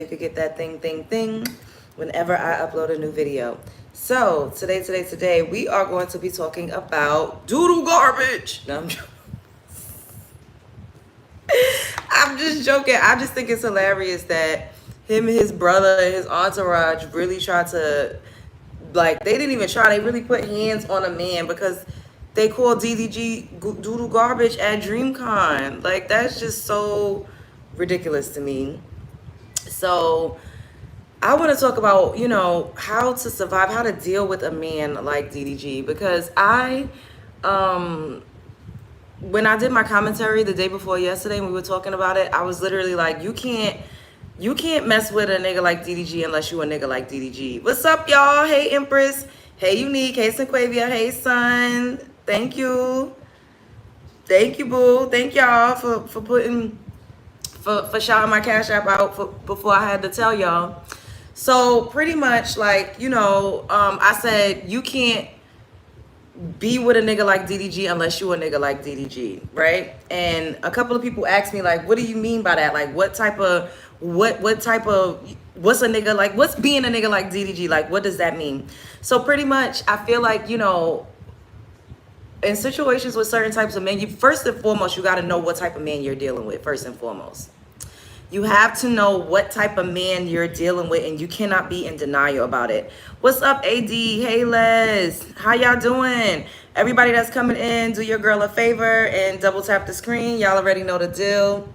You could get that thing whenever I upload a new video. So today, we are going to be talking about doodle garbage. No, I'm just joking. I just think it's hilarious that him and his brother and his entourage really tried to, like, they didn't even try. They really put hands on a man because they called DDG doodle garbage at DreamCon. Like, that's just so ridiculous to me. So I want to talk about, how to survive, how to deal with a man like DDG, because when I did my commentary the day before yesterday and we were talking about it, I was literally like, you can't mess with a nigga like DDG unless you a nigga like DDG. What's up, y'all? Hey, Empress. Hey, Unique. Hey, Sinquavia. Hey, Son. Thank you. Thank you, boo. Thank y'all for putting, for shouting my Cash App out before I had to tell y'all. So pretty much, like, I said, you can't be with a nigga like DDG unless you a nigga like DDG, right? And a couple of people asked me, like, what do you mean by that? Like, what's a nigga like, what's being a nigga like DDG? Like, what does that mean? So pretty much, I feel like, in situations with certain types of men, first and foremost, you got to know what type of man you're dealing with, first and foremost. You have to know what type of man you're dealing with, and you cannot be in denial about it. What's up, AD? Hey, Les. How y'all doing? Everybody that's coming in, do your girl a favor and double tap the screen. Y'all already know the deal.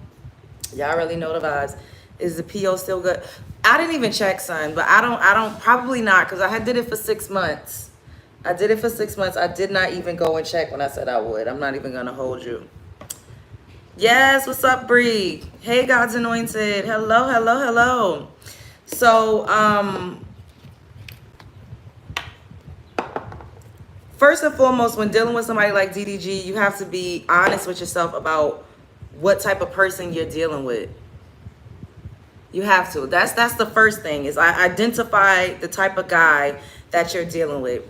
Y'all already know the vibes. Is the PO still good? I didn't even check, son, but I don't, probably not, because I did it for 6 months. I did it for 6 months. I did not even go and check when I said I would. I'm not even going to hold you. Yes, what's up, Bree? Hey, God's anointed. Hello. So, first and foremost, when dealing with somebody like DDG, you have to be honest with yourself about what type of person you're dealing with. You have to. That's the first thing, is identify the type of guy that you're dealing with.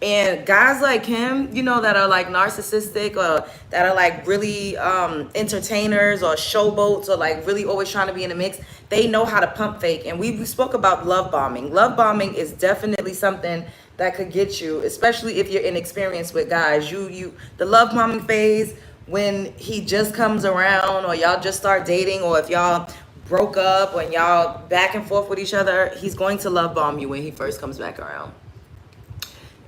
And guys like him, that are like narcissistic, or that are like really entertainers or showboats, or like really always trying to be in the mix, they know how to pump fake. And we spoke about love bombing. Love bombing is definitely something that could get you, especially if you're inexperienced with guys. The love bombing phase, when he just comes around, or y'all just start dating, or if y'all broke up and y'all back and forth with each other, he's going to love bomb you when he first comes back around.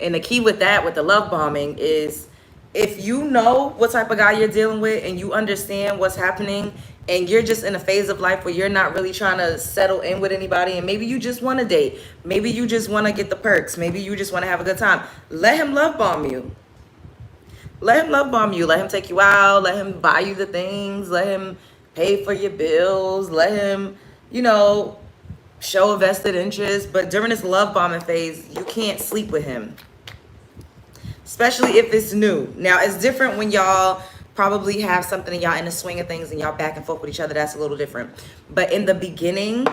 And the key with that, with the love bombing, is if you know what type of guy you're dealing with and you understand what's happening, and you're just in a phase of life where you're not really trying to settle in with anybody, and maybe you just want to date, maybe you just want to get the perks, maybe you just want to have a good time, let him love bomb you. Let him love bomb you. Let him take you out. Let him buy you the things. Let him pay for your bills. Let him, show a vested interest. But during this love bombing phase, you can't sleep with him, especially if it's new. Now, it's different when y'all probably have something and y'all in the swing of things and y'all back and forth with each other. That's a little different. But in the beginning,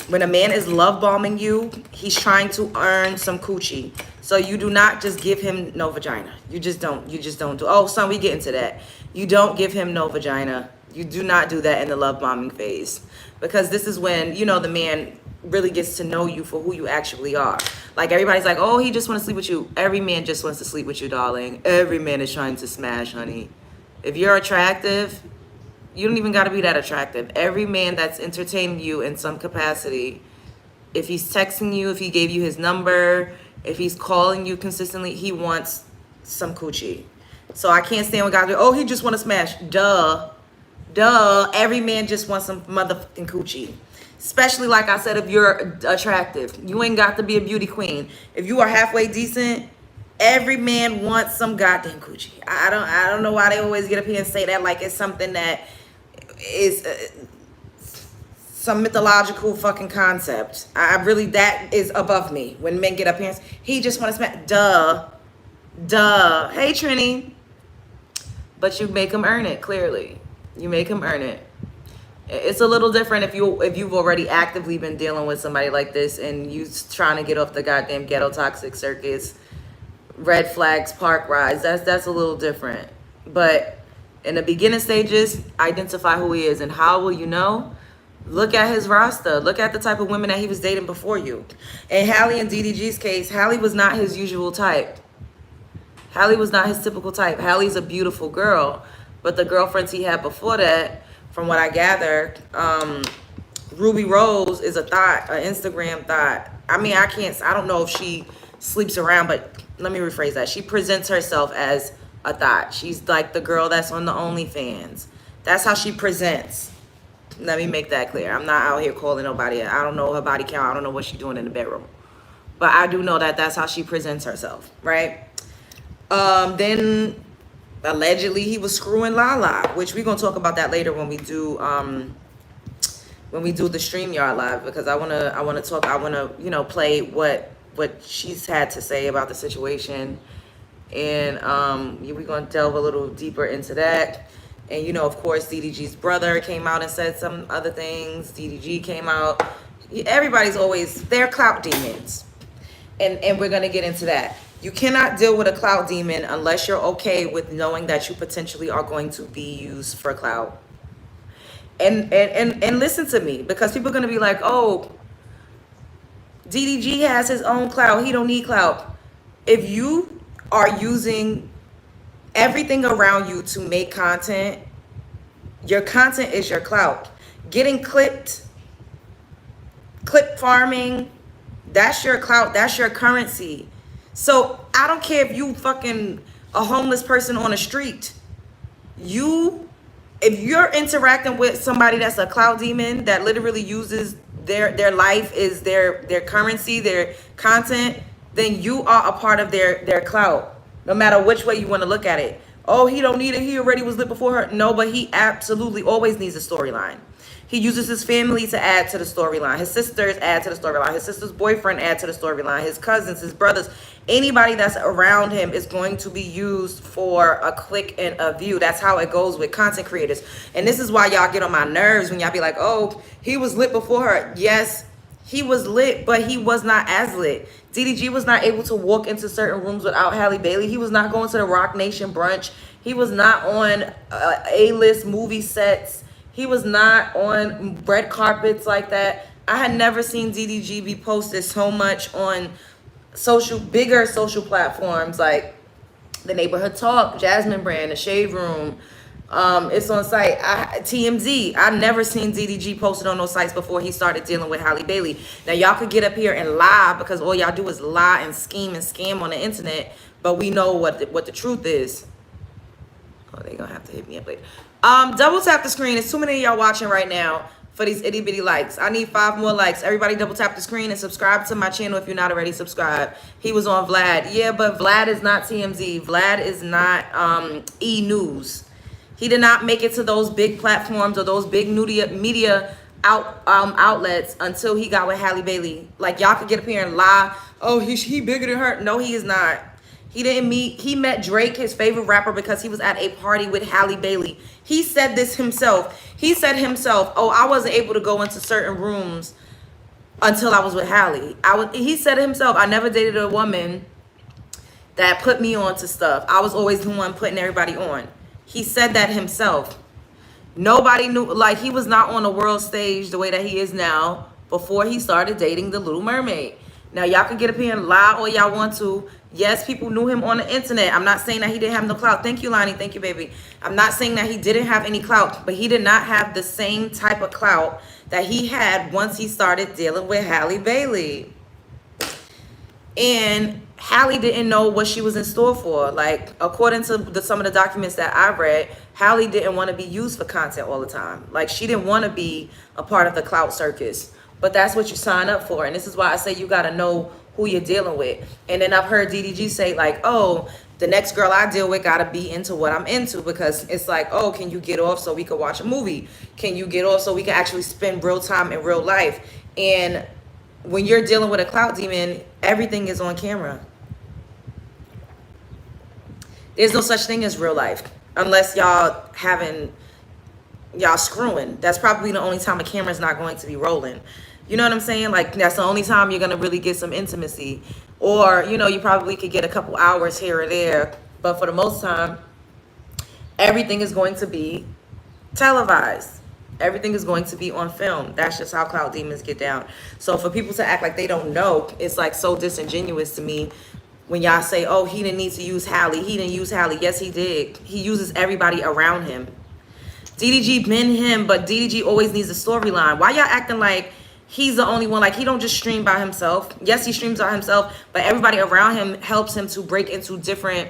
when a man is love bombing you, he's trying to earn some coochie. So you do not just give him no vagina. You just don't do. Oh, son, we get into that. You don't give him no vagina. You do not do that in the love bombing phase, because this is when, the man really gets to know you for who you actually are. Like, everybody's like, oh, he just wants to sleep with you. Every man just wants to sleep with you, darling. Every man is trying to smash, honey. If you're attractive, you don't even got to be that attractive. Every man that's entertaining you in some capacity, if he's texting you, if he gave you his number, if he's calling you consistently, he wants some coochie. So I can't stand when guys go, oh, he just want to smash. Duh. Every man just wants some motherfucking coochie. Especially, like I said, if you're attractive. You ain't got to be a beauty queen. If you are halfway decent, every man wants some goddamn coochie. I don't know why they always get up here and say that like it's something that is some mythological fucking concept. That is above me. When men get up here and say, he just want to smash. Duh. Hey, Trini. But you make him earn it, clearly. You make him earn it. It's a little different if you've already actively been dealing with somebody like this and you trying to get off the goddamn ghetto toxic circus, red flags, park rides. That's a little different. But in the beginning stages, identify who he is. And how will you know? Look at his roster. Look at the type of women that he was dating before you. In Hallie and DDG's case, Hallie was not his usual type. Hallie was not his typical type. Hallie's a beautiful girl, but the girlfriends he had before that, from what I gather, Ruby Rose is a thought, an Instagram thought. I mean, I don't know if she sleeps around, but let me rephrase that. She presents herself as a thought. She's like the girl that's on the OnlyFans. That's how she presents. Let me make that clear. I'm not out here calling nobody. I don't know her body count. I don't know what she's doing in the bedroom. But I do know that that's how she presents herself, right? Then allegedly he was screwing Lala, which we're gonna talk about that later when we do the StreamYard live, because I wanna play what she's had to say about the situation, and we're gonna delve a little deeper into that. And of course, DDG's brother came out and said some other things. DDG came out. Everybody's always, they're clout demons, and we're gonna get into that. You cannot deal with a clout demon unless you're okay with knowing that you potentially are going to be used for clout. And listen to me, because people are going to be like, oh, DDG has his own clout. He don't need clout. If you are using everything around you to make content, your content is your clout. Getting clip farming, that's your clout. That's your currency. So I don't care if you fucking a homeless person on the street. If you're interacting with somebody that's a clout demon that literally uses their life is their currency, their content, then you are a part of their clout. No matter which way you want to look at it. Oh, he don't need it. He already was lit before her. No, but he absolutely always needs a storyline. He uses his family to add to the storyline. His sisters add to the storyline. His sister's boyfriend add to the storyline. His cousins, his brothers, anybody that's around him is going to be used for a click and a view. That's how it goes with content creators. And this is why y'all get on my nerves when y'all be like, oh, he was lit before her. Yes, he was lit, but he was not as lit. DDG was not able to walk into certain rooms without Halle Bailey. He was not going to the Rock Nation brunch. He was not on A-list movie sets. He was not on red carpets like that. I had never seen DDG be posted so much on bigger social platforms like the Neighborhood Talk, Jasmine Brand, the Shade Room. It's on site. TMZ. I never seen DDG posted on those sites before he started dealing with Halle Bailey. Now y'all could get up here and lie, because all y'all do is lie and scheme and scam on the internet. But we know what the truth is. Oh, they're gonna have to hit me up later. Double tap the screen. It's too many of y'all watching right now for these itty bitty likes. I need 5 more likes. Everybody double tap the screen and subscribe to my channel if you're not already subscribed. He was on Vlad. Yeah, but Vlad is not TMZ. Vlad is not E-News. He did not make it to those big platforms or those big media outlets until he got with Halle Bailey. Like, y'all could get up here and lie. Oh, he bigger than her. No, he is not. He met Drake, his favorite rapper, because he was at a party with Halle Bailey. He said this himself. He said himself, oh, I wasn't able to go into certain rooms until I was with Halle. He said it himself, I never dated a woman that put me on to stuff. I was always the one putting everybody on. He said that himself. Nobody knew, like, he was not on the world stage the way that he is now before he started dating the Little Mermaid. Now, y'all can get up here and lie all y'all want to. Yes, people knew him on the internet. I'm not saying that he didn't have no clout. Thank you, Lonnie. Thank you, baby. I'm not saying that he didn't have any clout, but he did not have the same type of clout that he had once he started dealing with Halle Bailey. And Halle didn't know what she was in store for. Like, according to some of the documents that I read, Halle didn't want to be used for content all the time. Like, she didn't want to be a part of the clout circus. But that's what you sign up for. And this is why I say you got to know who you're dealing with. And then I've heard DDG say, like, oh, the next girl I deal with got to be into what I'm into, because it's like, oh, can you get off so we could watch a movie? Can you get off so we can actually spend real time in real life? And when you're dealing with a clout demon, everything is on camera. There's no such thing as real life unless y'all screwing. That's probably the only time a camera's not going to be rolling. You know what I'm saying? Like, that's the only time you're going to really get some intimacy. Or, you know, you probably could get a couple hours here or there. But for the most time, everything is going to be televised. Everything is going to be on film. That's just how clout demons get down. So for people to act like they don't know, it's like so disingenuous to me when y'all say, oh, he didn't need to use Hallie. He didn't use Hallie. Yes, he did. He uses everybody around him. DDG been him, but DDG always needs a storyline. Why y'all acting like he's the only one? Like, he don't just stream by himself. Yes, he streams by himself, but everybody around him helps him to break into different...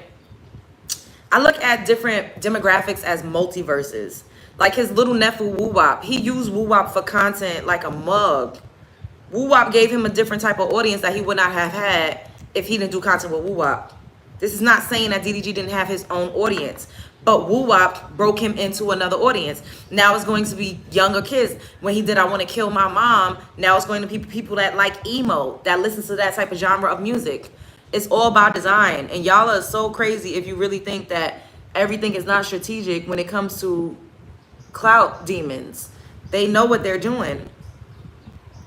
I look at different demographics as multiverses. Like his little nephew, Woo Wop. He used Woo Wop for content like a mug. Woo Wop gave him a different type of audience that he would not have had if he didn't do content with Woo Wop. This is not saying that DDG didn't have his own audience, but Woo Wop broke him into another audience. Now it's going to be younger kids. When he did I Want to Kill My Mom, now it's going to be people that like emo, that listen to that type of genre of music. It's all by design. And y'all are so crazy if you really think that everything is not strategic when it comes to clout demons. They know what they're doing.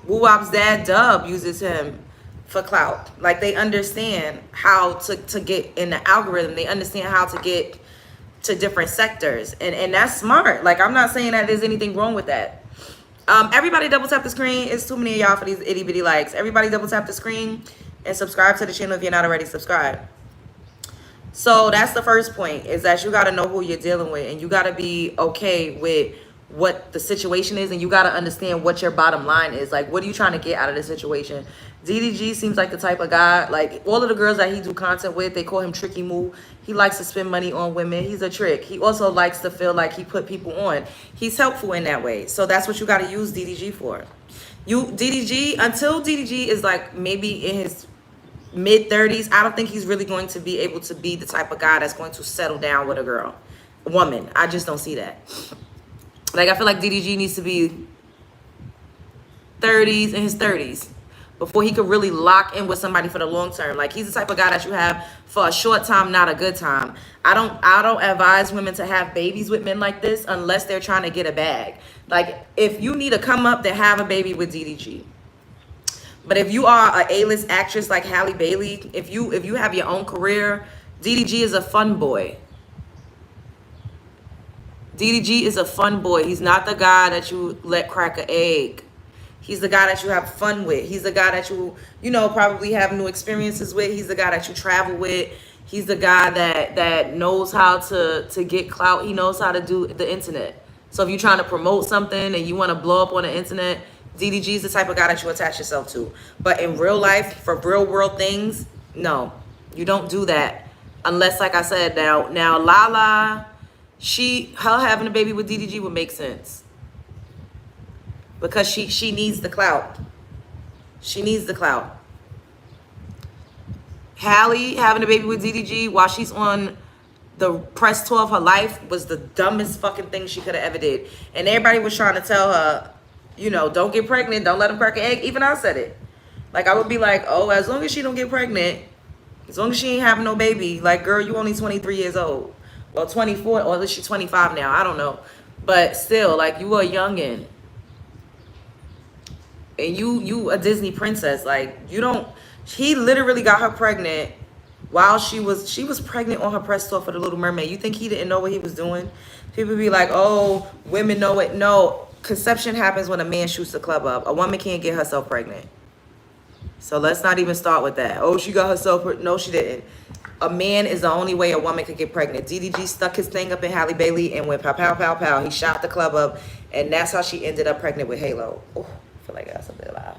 Woo Wop's dad Dub uses him for clout. Like, they understand how to get in the algorithm. They understand how to get to different sectors. And that's smart. Like, I'm not saying that there's anything wrong with that. Everybody double tap the screen. It's too many of y'all for these itty bitty likes. Everybody double tap the screen and subscribe to the channel if you're not already subscribed. So that's the first point, is that you got to know who you're dealing with, and you got to be okay with what the situation is, and you got to understand what your bottom line is. Like, what are you trying to get out of this situation? DDG seems like the type of guy, like all of the girls that he do content with, they call him Tricky Moo. He likes to spend money on women. He's a trick. He also likes to feel like he put people on. He's helpful in that way. So that's what you got to use DDG for. DDG, until DDG is like maybe in his mid 30s, I don't think he's really going to be able to be the type of guy that's going to settle down with a woman. I just don't see that. Like, I feel like DDG needs to be 30s, in his 30s, before he could really lock in with somebody for the long term. Like, he's the type of guy that you have for a short time, not a good time. I don't advise women to have babies with men like this unless they're trying to get a bag. Like, if you need to come up, then have a baby with DDG. But if you are an A-list actress like Halle Bailey, if you have your own career, DDG is a fun boy. DDG is a fun boy. He's not the guy that you let crack an egg. He's the guy that you have fun with. He's the guy that you probably have new experiences with. He's the guy that you travel with. He's the guy that knows how to get clout. He knows how to do the internet. So if you're trying to promote something and you want to blow up on the internet, DDG is the type of guy that you attach yourself to. But in real life, for real world things, no, you don't do that. Unless, like I said, now Lala, her having a baby with DDG would make sense. Because she needs the clout. She needs the clout. Halle having a baby with DDG while she's on the press tour of her life was the dumbest fucking thing she could have ever did. And everybody was trying to tell her, don't get pregnant. Don't let him crack an egg. Even I said it. Like, I would be like, oh, as long as she don't get pregnant, as long as she ain't having no baby, like, girl, you only 23 years old. Well, 24, or at least she's 25 now. I don't know. But still, like, you a youngin'. And you a Disney princess. Like, he literally got her pregnant while she was pregnant on her press tour for The Little Mermaid. You think he didn't know what he was doing? People be like, oh, women know it. No, conception happens when a man shoots the club up. A woman can't get herself pregnant. So let's not even start with that. Oh, she got herself pregnant. No, she didn't. A man is the only way a woman could get pregnant. DDG stuck his thing up in Halle Bailey and went pow, pow, pow, pow. He shot the club up, and that's how she ended up pregnant with Halo. Oh, I feel like I got something loud.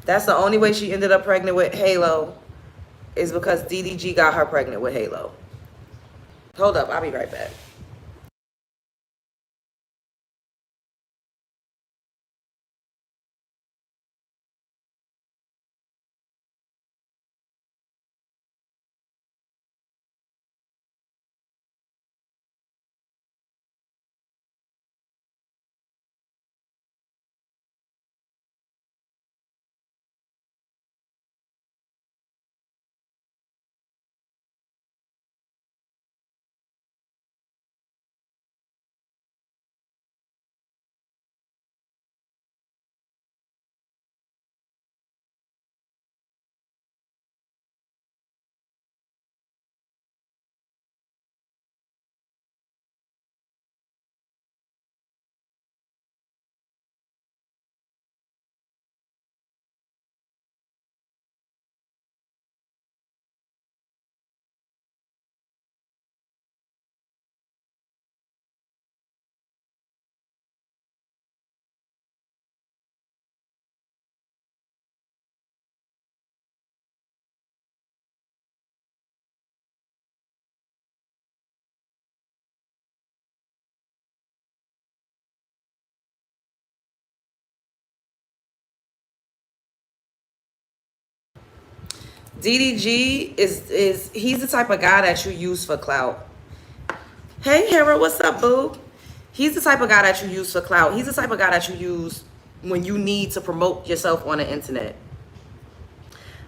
That's the only way she ended up pregnant with Halo, is because DDG got her pregnant with Halo. Hold up, I'll be right back. DDG is he's the type of guy that you use for clout. Hey, Hera, what's up, boo? He's the type of guy that you use for clout. He's the type of guy that you use when you need to promote yourself on the internet.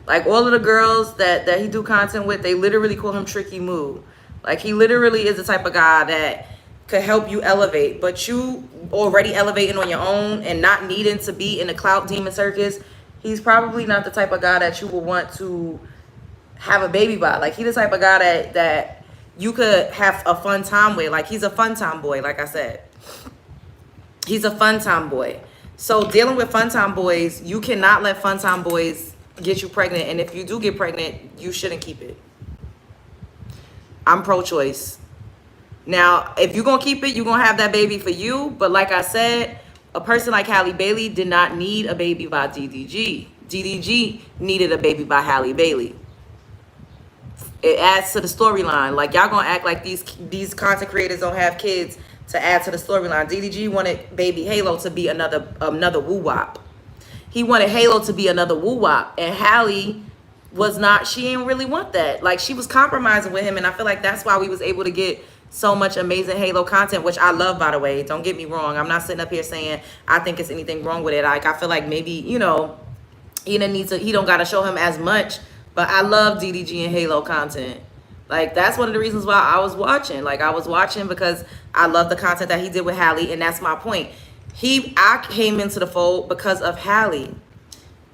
Like all of the girls that he do content with, they literally call him Tricky Moo. Like he literally is the type of guy that could help you elevate, but you already elevating on your own and not needing to be in a clout demon circus. He's probably not the type of guy that you will want to have a baby by. Like he's the type of guy that you could have a fun time with. Like he's a fun time boy, like I said. He's a fun time boy. So dealing with fun time boys, you cannot let fun time boys get you pregnant. And if you do get pregnant, you shouldn't keep it. I'm pro-choice. Now, if you're going to keep it, you're going to have that baby for you. But like I said, a person like Halle Bailey did not need a baby by DDG. DDG needed a baby by Halle Bailey. It adds to the storyline. Like y'all going to act like these content creators don't have kids to add to the storyline. DDG wanted baby Halo to be another woo-wop. He wanted Halo to be another woo-wop. And Halle was not, she didn't really want that. Like she was compromising with him. And I feel like that's why we was able to get so much amazing Halo content, which I love, by the way. Don't get me wrong. I'm not sitting up here saying I think it's anything wrong with it. Like I feel like maybe, you know, he don't got to show him as much. But I love DDG and Halo content. Like that's one of the reasons why I was watching. Like I was watching because I love the content that he did with Halle, and that's my point. I came into the fold because of Halle.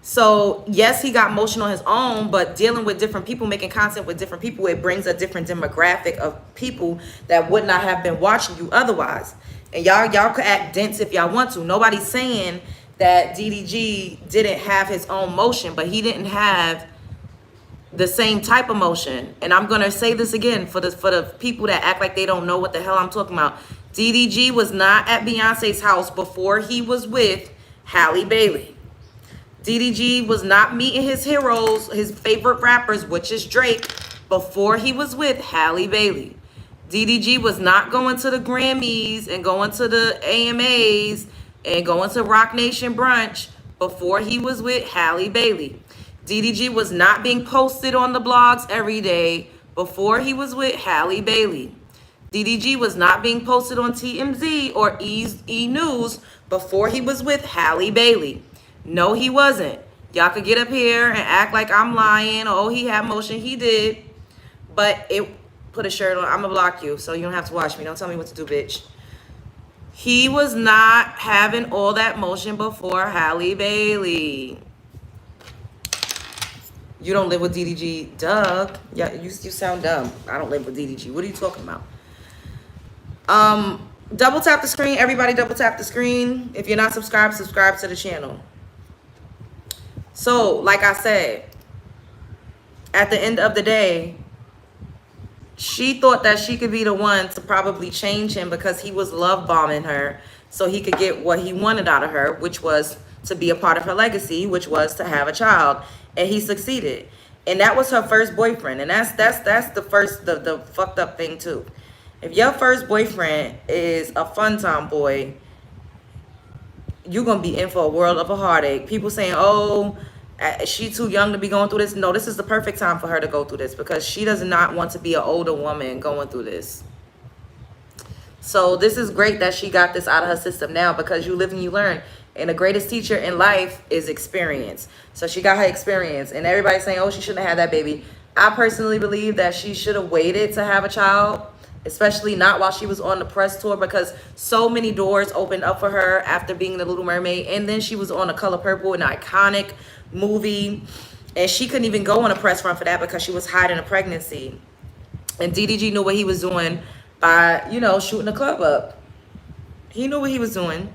So yes, he got motion on his own, but dealing with different people, making content with different people, it brings a different demographic of people that would not have been watching you otherwise. And y'all could act dense if y'all want to. Nobody's saying that DDG didn't have his own motion, but he didn't have the same type of motion. And I'm gonna say this again for the people that act like they don't know what the hell I'm talking about. DDG was not at Beyonce's house before he was with Halle Bailey. DDG was not meeting his heroes, his favorite rappers, which is Drake, before he was with Halle Bailey. DDG was not going to the Grammys and going to the AMAs and going to Rock Nation brunch before he was with Halle Bailey. DDG was not being posted on the blogs every day before he was with Halle Bailey. DDG was not being posted on TMZ or E! News before he was with Halle Bailey. No, he wasn't. Y'all could get up here and act like I'm lying. Oh, he had motion. He did. But put a shirt on. I'm going to block you so you don't have to watch me. Don't tell me what to do, bitch. He was not having all that motion before Halle Bailey. You don't live with DDG, Doug. Yeah, you sound dumb. I don't live with DDG. What are you talking about? Double tap the screen. Everybody double tap the screen. If you're not subscribed, subscribe to the channel. So, like I said, at the end of the day, she thought that she could be the one to probably change him because he was love bombing her so he could get what he wanted out of her, which was to be a part of her legacy, which was to have a child. And he succeeded. And that was her first boyfriend. And that's the fucked up thing too. If your first boyfriend is a fun time boy, you're going to be in for a world of a heartache. People saying, oh, she too young to be going through this. No, this is the perfect time for her to go through this because she does not want to be an older woman going through this. So this is great that she got this out of her system now because you live and you learn. And the greatest teacher in life is experience. So she got her experience. And everybody's saying, oh, she shouldn't have had that baby. I personally believe that she should have waited to have a child, especially not while she was on the press tour because so many doors opened up for her after being the Little Mermaid. And then she was on The Color Purple, an iconic movie. And she couldn't even go on a press run for that because she was hiding a pregnancy. And DDG knew what he was doing by, you know, shooting the club up. He knew what he was doing.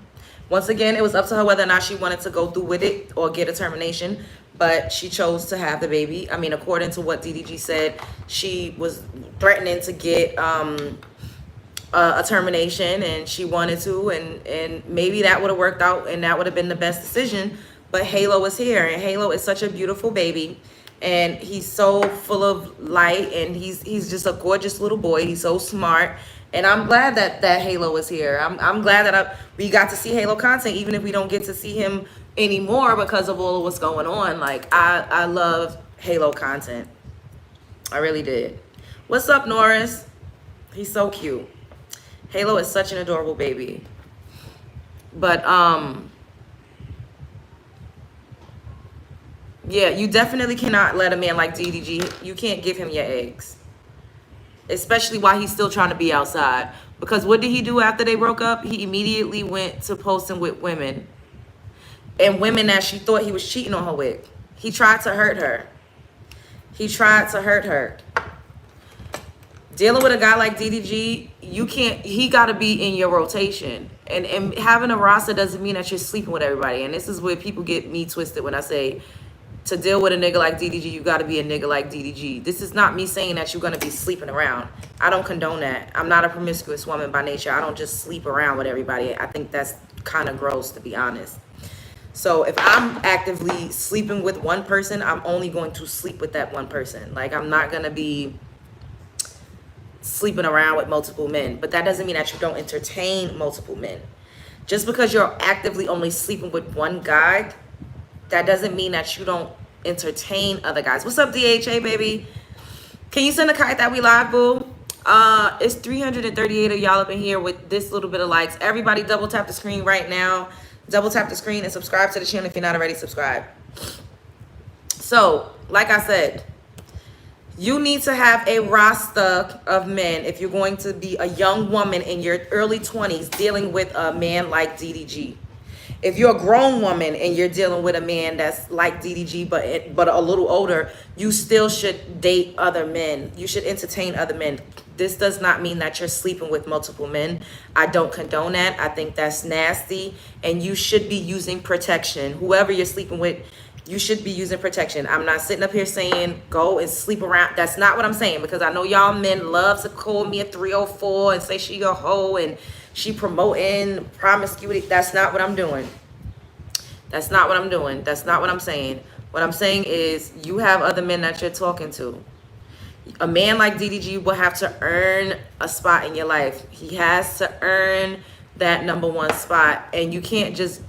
Once again, it was up to her whether or not she wanted to go through with it or get a termination, but she chose to have the baby. I mean, according to what DDG said, she was threatening to get a termination and she wanted to, and maybe that would have worked out and that would have been the best decision, but Halo is here, and Halo is such a beautiful baby, and he's so full of light, and he's just a gorgeous little boy. He's so smart. And I'm glad that Halo is here. I'm glad that we got to see Halo content, even if we don't get to see him anymore because of all of what's going on. Like, I love Halo content. I really did. What's up, Norris? He's so cute. Halo is such an adorable baby. But yeah, you definitely cannot let a man like DDG, you can't give him your eggs. Especially while he's still trying to be outside. Because what did he do after they broke up? He immediately went to posting with women. And women that she thought he was cheating on her with. He tried to hurt her. He tried to hurt her. Dealing with a guy like DDG, you can't, he got to be in your rotation. And having a roster doesn't mean that you're sleeping with everybody. And this is where people get me twisted when I say, to deal with a nigga like DDG, you got to be a nigga like DDG. This is not me saying that you're going to be sleeping around. I don't condone that. I'm not a promiscuous woman by nature. I don't just sleep around with everybody. I think that's kind of gross, to be honest. So if I'm actively sleeping with one person, I'm only going to sleep with that one person. Like, I'm not going to be sleeping around with multiple men. But that doesn't mean that you don't entertain multiple men. Just because you're actively only sleeping with one guy, that doesn't mean that you don't entertain other guys. What's up, DHA, baby? Can you send a kite that we live, boo? It's 338 of y'all up in here with this little bit of likes. Everybody double tap the screen right now. Double tap the screen and subscribe to the channel if you're not already subscribed. So, like I said, you need to have a roster of men if you're going to be a young woman in your early 20s dealing with a man like DDG. If you're a grown woman and you're dealing with a man that's like DDG but a little older, you still should date other men. You should entertain other men. This does not mean that you're sleeping with multiple men. I don't condone that. I think that's nasty. And you should be using protection. Whoever you're sleeping with, you should be using protection. I'm not sitting up here saying go and sleep around. That's not what I'm saying, because I know y'all men love to call me a 304 and say she a hoe and she promoting promiscuity. That's not what I'm doing. That's not what I'm doing. That's not what I'm saying. What I'm saying is you have other men that you're talking to. A man like DDG will have to earn a spot in your life. He has to earn that #1 spot. And you can't just,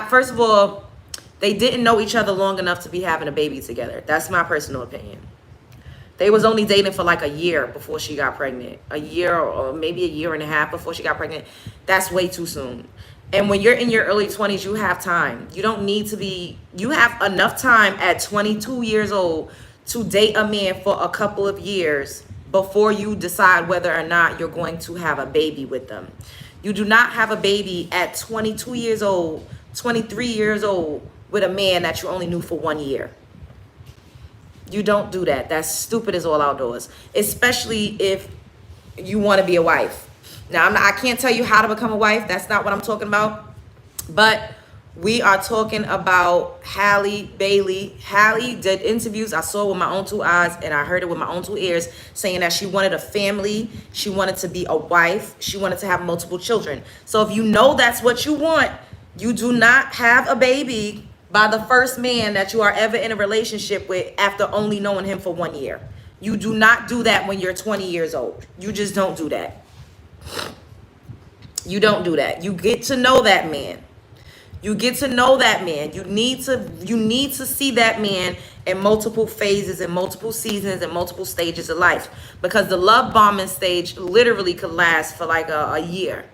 first of all, they didn't know each other long enough to be having a baby together. That's my personal opinion. They was only dating for like a year before she got pregnant. A year or maybe a year and a half before she got pregnant. That's way too soon. And when you're in your early 20s, you have time. You don't need to be, you have enough time at 22 years old to date a man for a couple of years before you decide whether or not you're going to have a baby with them. You do not have a baby at 22 years old, 23 years old with a man that you only knew for 1 year. You don't do that. That's stupid as all outdoors, especially if you want to be a wife. Now, I can't tell you how to become a wife. That's not what I'm talking about. But we are talking about Halle Bailey. Halle did interviews I saw with my own 2 eyes, and I heard it with my own 2 ears, saying that she wanted a family. She wanted to be a wife. She wanted to have multiple children. So if you know that's what you want, you do not have a baby by the first man that you are ever in a relationship with after only knowing him for 1 year. You do not do that when you're 20 years old. You just don't do that. You don't do that. You get to know that man. You get to know that man. You need to see that man in multiple phases and multiple seasons and multiple stages of life, because the love bombing stage literally could last for like a year.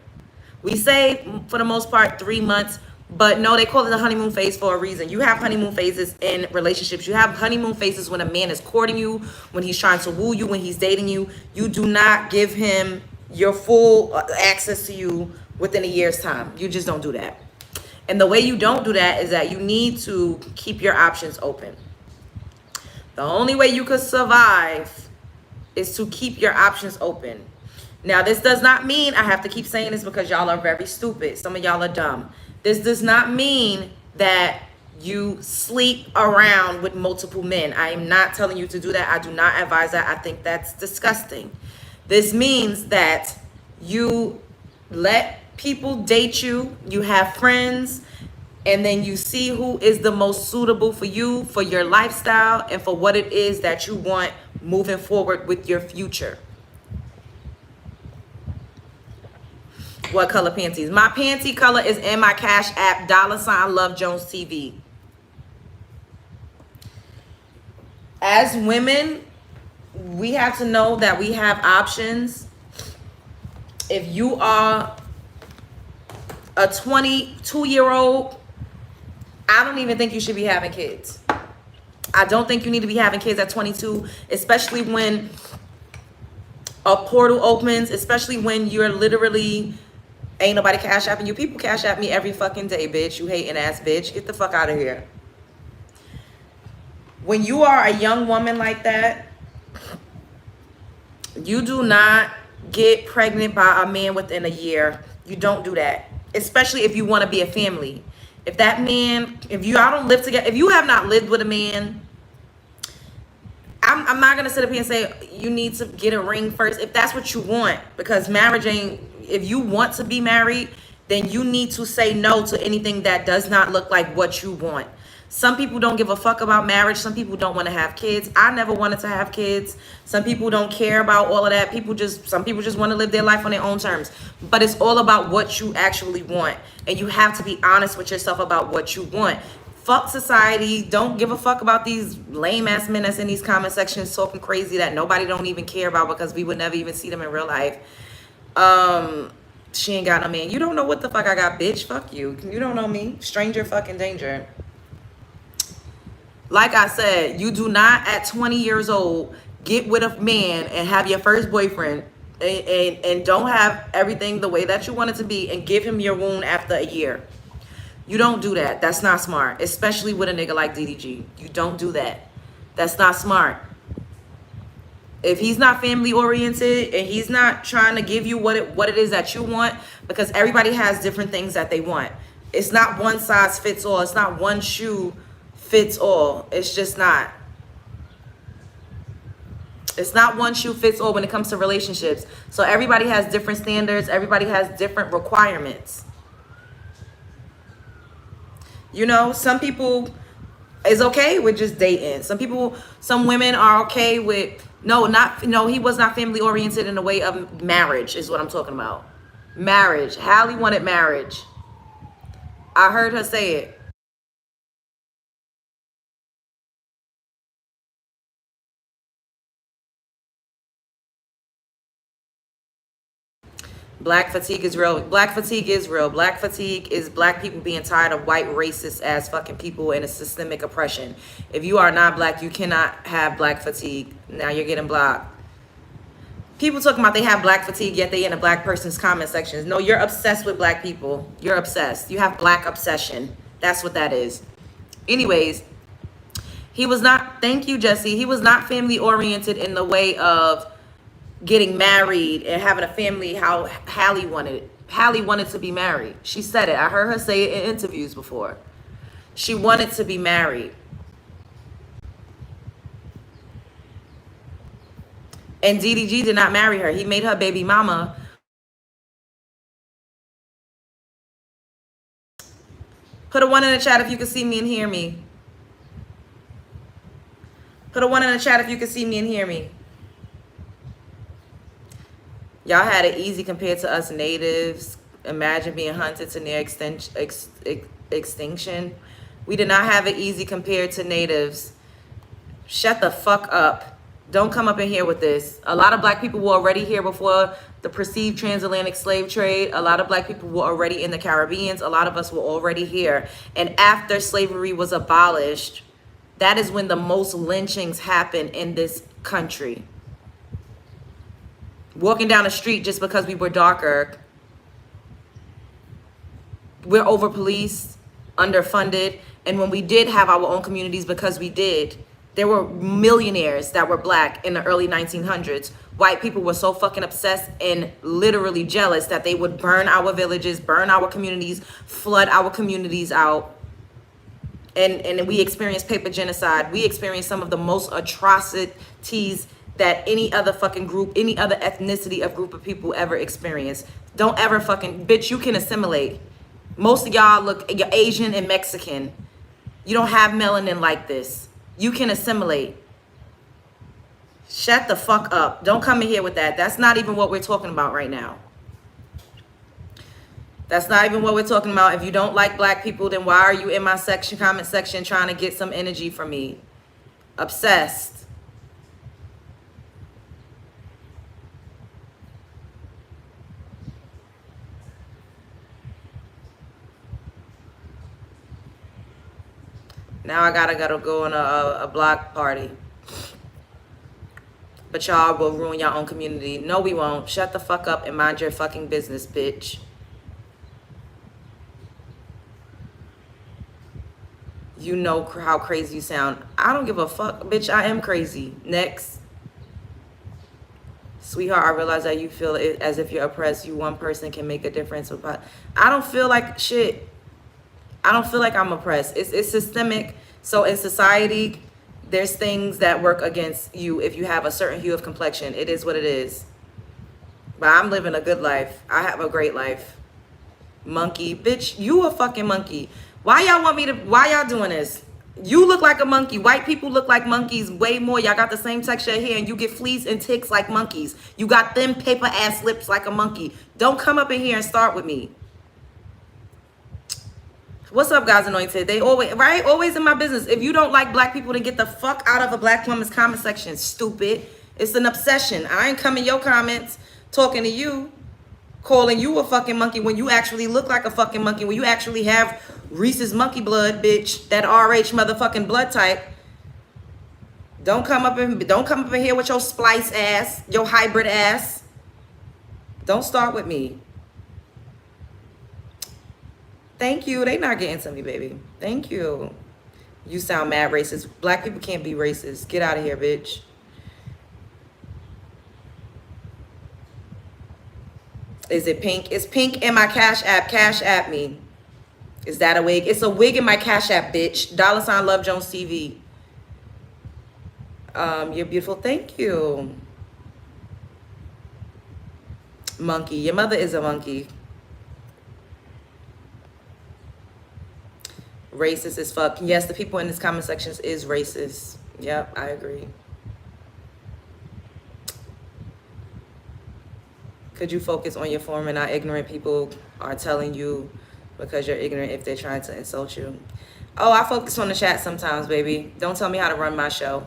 We say for the most part 3 months. But no, they call it the honeymoon phase for a reason. You have honeymoon phases in relationships. You have honeymoon phases when a man is courting you, when he's trying to woo you, when he's dating you. You do not give him your full access to you within a year's time. You just don't do that. And the way you don't do that is that you need to keep your options open. The only way you could survive is to keep your options open. Now, this does not mean, I have to keep saying this because y'all are very stupid. Some of y'all are dumb. This does not mean that you sleep around with multiple men. I am not telling you to do that. I do not advise that. I think that's disgusting. This means that you let people date you, you have friends, and then you see who is the most suitable for you, for your lifestyle, and for what it is that you want moving forward with your future. What color panties? My panty color is in my Cash App, $Love Jones TV. As women, we have to know that we have options. If you are a 22-year-old, I don't even think you should be having kids. I don't think you need to be having kids at 22, especially when a portal opens, especially when you're literally, ain't nobody cash apping you. People cash app me every fucking day, bitch. You hating ass bitch. Get the fuck out of here. When you are a young woman like that, you do not get pregnant by a man within a year. You don't do that, especially if you want to be a family. If that man, if y'all don't live together, if you have not lived with a man, I'm not gonna sit up here and say you need to get a ring first if that's what you want, because marriage ain't. If you want to be married, then you need to say no to anything that does not look like what you want. Some people don't give a fuck about marriage. Some people don't want to have kids. I never wanted to have kids. Some people don't care about all of that. Some people just want to live their life on their own terms. But it's all about what you actually want. And you have to be honest with yourself about what you want. Fuck society. Don't give a fuck about these lame ass men that's in these comment sections talking crazy that nobody don't even care about because we would never even see them in real life. She ain't got no man. You don't know what the fuck I got, bitch. Fuck you. You don't know me. Stranger fucking danger. Like I said, you do not at 20 years old get with a man and have your first boyfriend and don't have everything the way that you want it to be and give him your wound after a year. You don't do that. That's not smart, especially with a nigga like DDG. You don't do that. That's not smart. If he's not family oriented and he's not trying to give you what it is that you want, because everybody has different things that they want. It's not one size fits all. It's not one shoe fits all. It's just not. It's not one shoe fits all when it comes to relationships. So everybody has different standards. Everybody has different requirements. You know, some people is okay with just dating. Some women are okay with, no, he was not family oriented in the way of marriage is what I'm talking about. Marriage. Hallie wanted marriage. I heard her say it. Black fatigue is real. Black fatigue is real. Black fatigue is black people being tired of white racist ass fucking people and a systemic oppression. If you are not black, you cannot have black fatigue. Now you're getting blocked. People talking about they have black fatigue, yet they in a black person's comment sections. No, you're obsessed with black people. You're obsessed. You have black obsession. That's what that is. Anyways, he was not, thank you, Jesse. He was not family oriented in the way of getting married and having a family how Hallie wanted it. Hallie wanted to be married. She said it. I heard her say it in interviews before. She wanted to be married. And DDG did not marry her. He made her baby mama. Put a 1 in the chat if you can see me and hear me. Put a 1 in the chat if you can see me and hear me. Y'all had it easy compared to us natives. Imagine being hunted to near extinction. We did not have it easy compared to natives. Shut the fuck up. Don't come up in here with this. A lot of black people were already here before the perceived transatlantic slave trade. A lot of black people were already in the Caribbeans. A lot of us were already here. And after slavery was abolished, that is when the most lynchings happened in this country. Walking down the street just because we were darker. We're over-policed, underfunded. And when we did have our own communities, because we did, there were millionaires that were black in the early 1900s. White people were so fucking obsessed and literally jealous that they would burn our villages, burn our communities, flood our communities out. And we experienced paper genocide. We experienced some of the most atrocities that any other fucking group, any other ethnicity of group of people ever experienced. Don't ever fucking, bitch, you can assimilate. Most of y'all look, you're Asian and Mexican. You don't have melanin like this. You can assimilate. Shut the fuck up. Don't come in here with that. That's not even what we're talking about right now. That's not even what we're talking about. If you don't like black people, then why are you in my section, comment section, trying to get some energy from me? Obsessed. Now I gotta go on a block party. But y'all will ruin your own community. No, we won't. Shut the fuck up and mind your fucking business, bitch. You know how crazy you sound. I don't give a fuck, bitch. I am crazy. Next. Sweetheart, I realize that you feel it as if you're oppressed. You one person can make a difference. I don't feel like shit. I don't feel like I'm oppressed. It's systemic. So in society, there's things that work against you if you have a certain hue of complexion. It is what it is. But I'm living a good life. I have a great life. Monkey. Bitch, you a fucking monkey. Why y'all doing this? You look like a monkey. White people look like monkeys way more. Y'all got the same texture of hair and you get fleas and ticks like monkeys. You got them paper ass lips like a monkey. Don't come up in here and start with me. What's up, guys? Anointed. They always, right? Always in my business. If you don't like black people, then get the fuck out of a black woman's comment section, stupid. It's an obsession. I ain't coming your comments talking to you, calling you a fucking monkey when you actually look like a fucking monkey, when you actually have Reese's monkey blood, bitch, that RH motherfucking blood type. Don't come up in here with your splice ass, your hybrid ass. Don't start with me. Thank you. They not getting to me, baby. Thank you. You sound mad racist. Black people can't be racist. Get out of here, bitch. Is it pink? It's pink in my Cash App. Cash App me. Is that a wig? It's a wig in my Cash App, bitch. $ Love Jones TV. You're beautiful. Thank you. Monkey. Your mother is a monkey. Racist as fuck. Yes, the people in this comment sections is racist. Yep, I agree. Could you focus on your form and not ignorant people are telling you because you're ignorant if they're trying to insult you? Oh, I focus on the chat sometimes, baby. Don't tell me how to run my show.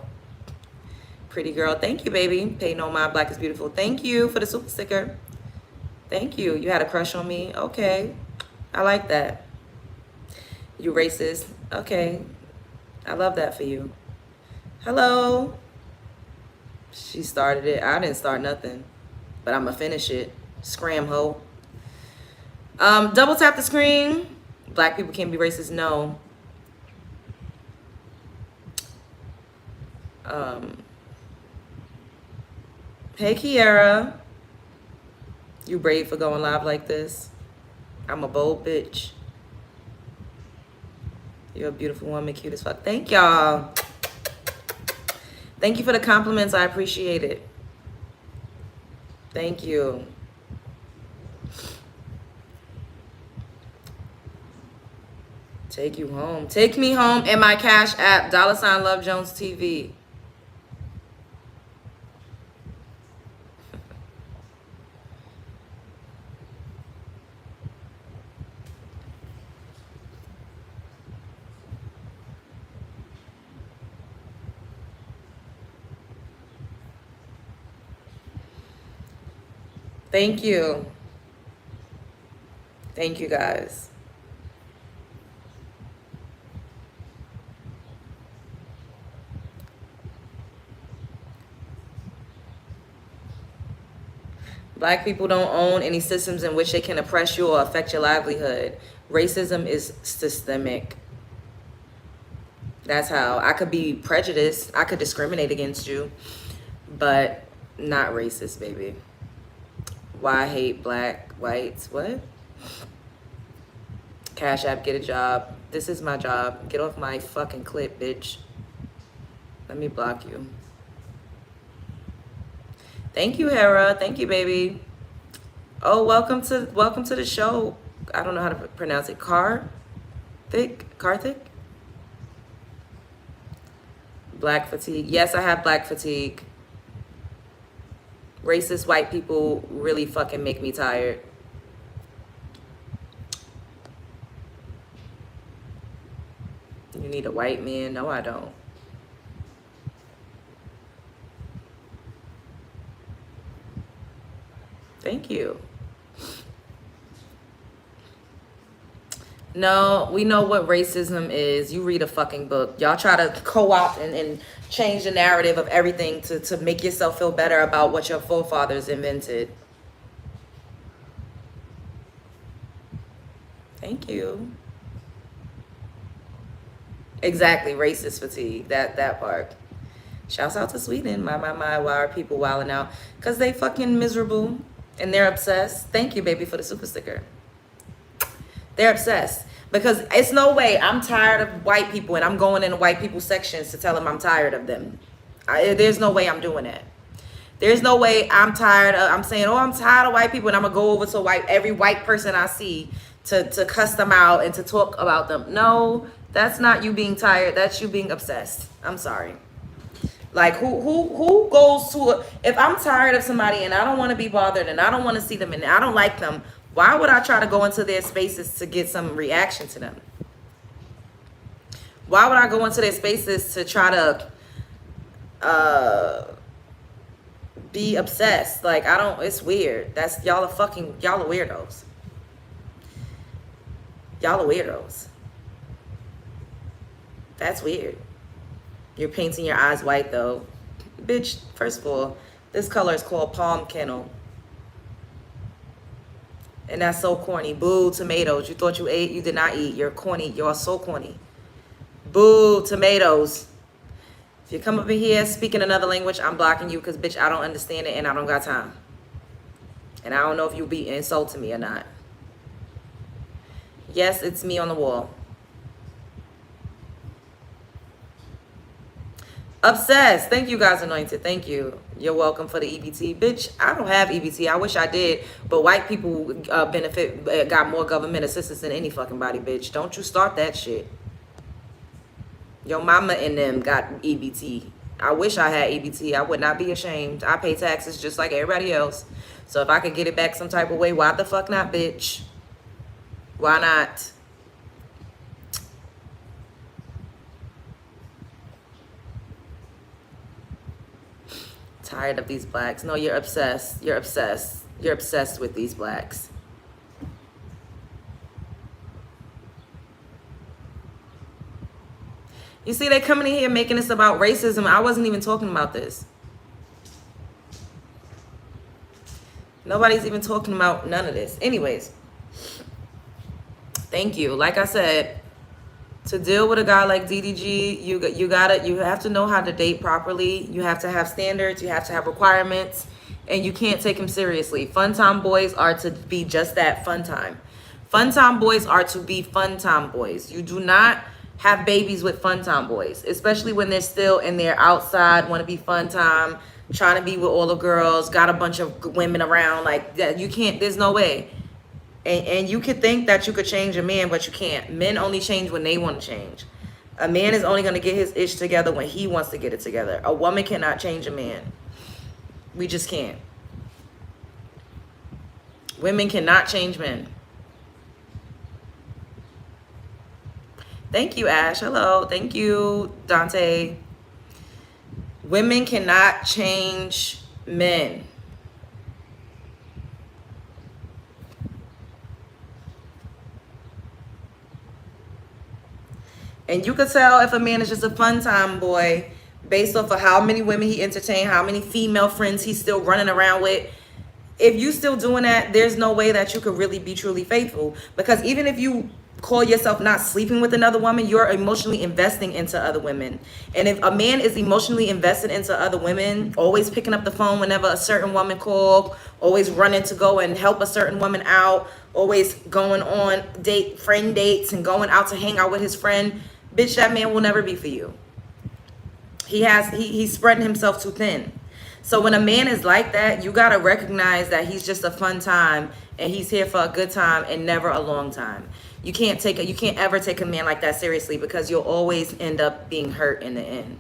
Pretty girl. Thank you, baby. Pay no mind. Black is beautiful. Thank you for the super sticker. Thank you. You had a crush on me? Okay. I like that. You racist. Okay. I love that for you. Hello. She started it. I didn't start nothing. But I'm going to finish it. Scram, ho. Double tap the screen. Black people can't be racist. No. Hey, Kiara. You brave for going live like this? I'm a bold bitch. You're a beautiful woman, cute as fuck. Thank y'all. Thank you for the compliments. I appreciate it. Thank you. Take you home. Take me home in my Cash App. $ Love Jones TV. Thank you. Thank you, guys. Black people don't own any systems in which they can oppress you or affect your livelihood. Racism is systemic. That's how. I could be prejudiced. I could discriminate against you, but not racist, baby. Why I hate black, whites, what? Cash App, get a job. This is my job. Get off my fucking clip, bitch. Let me block you. Thank you, Hera. Thank you, baby. Oh, welcome to the show. I don't know how to pronounce it. Karthik? Black fatigue. Yes, I have black fatigue. Racist white people really fucking make me tired. You need a white man? No, I don't. Thank you. No, we know what racism is. You read a fucking book. Y'all try to co-opt and change the narrative of everything to make yourself feel better about what your forefathers invented. Thank you. Exactly, racist fatigue. That part. Shouts out to Sweden. My. Why are people wilding out? Because they fucking miserable and they're obsessed. Thank you, baby, for the super sticker. They're obsessed. Because it's no way I'm tired of white people and I'm going into white people sections to tell them I'm tired of them. There's no way I'm doing that. There's no way I'm saying, oh, I'm tired of white people, and I'm going to go over to every white person I see to cuss them out and to talk about them. No, that's not you being tired. That's you being obsessed. I'm sorry. Like, who goes to if I'm tired of somebody and I don't want to be bothered and I don't want to see them and I don't like them, why would I try to go into their spaces to get some reaction to them? Why would I go into their spaces to try to be obsessed? Like, it's weird. Y'all are weirdos. Y'all are weirdos. That's weird. You're painting your eyes white though. Bitch, first of all, this color is called palm kennel. And that's so corny. Boo, tomatoes. You thought you ate, you did not eat. You're corny. You're so corny. Boo, tomatoes. If you come up in here speaking another language, I'm blocking you because, bitch, I don't understand it and I don't got time. And I don't know if you'll be insulting me or not. Yes, it's me on the wall. Obsessed. Thank you, guys. Anointed. Thank you. You're welcome for the EBT. Bitch, I don't have EBT. I wish I did. But white people got more government assistance than any fucking body, bitch. Don't you start that shit. Your mama and them got EBT. I wish I had EBT. I would not be ashamed. I pay taxes just like everybody else. So if I could get it back some type of way, why the fuck not, bitch? Why not? Tired of these blacks. No, you're obsessed. You're obsessed. You're obsessed with these blacks. You see, they coming in here making this about racism. I wasn't even talking about this. Nobody's even talking about none of this. Anyways, thank you. Like I said, to deal with a guy like DDG, you have to know how to date properly. You have to have standards. You have to have requirements, and you can't take him seriously. Fun time boys are to be just that, fun time. Fun time boys are to be fun time boys. You do not have babies with fun time boys, especially when they're still in their outside, want to be fun time, trying to be with all the girls, got a bunch of women around like that. You can't. There's no way. And you could think that you could change a man, but you can't. Men only change when they want to change. A man is only going to get his ish together when he wants to get it together. A woman cannot change a man. We just can't. Women cannot change men. Thank you, Ash. Hello. Thank you, Dante. Women cannot change men. And you could tell if a man is just a fun time boy based off of how many women he entertained, how many female friends he's still running around with. If you still doing that, there's no way that you could really be truly faithful. Because even if you call yourself not sleeping with another woman, you're emotionally investing into other women. And if a man is emotionally invested into other women, always picking up the phone whenever a certain woman calls, always running to go and help a certain woman out, always going on friend dates and going out to hang out with his friend, bitch, that man will never be for you. He's spreading himself too thin. So when a man is like that, you got to recognize that he's just a fun time and he's here for a good time and never a long time. You can't ever take a man like that seriously because you'll always end up being hurt in the end.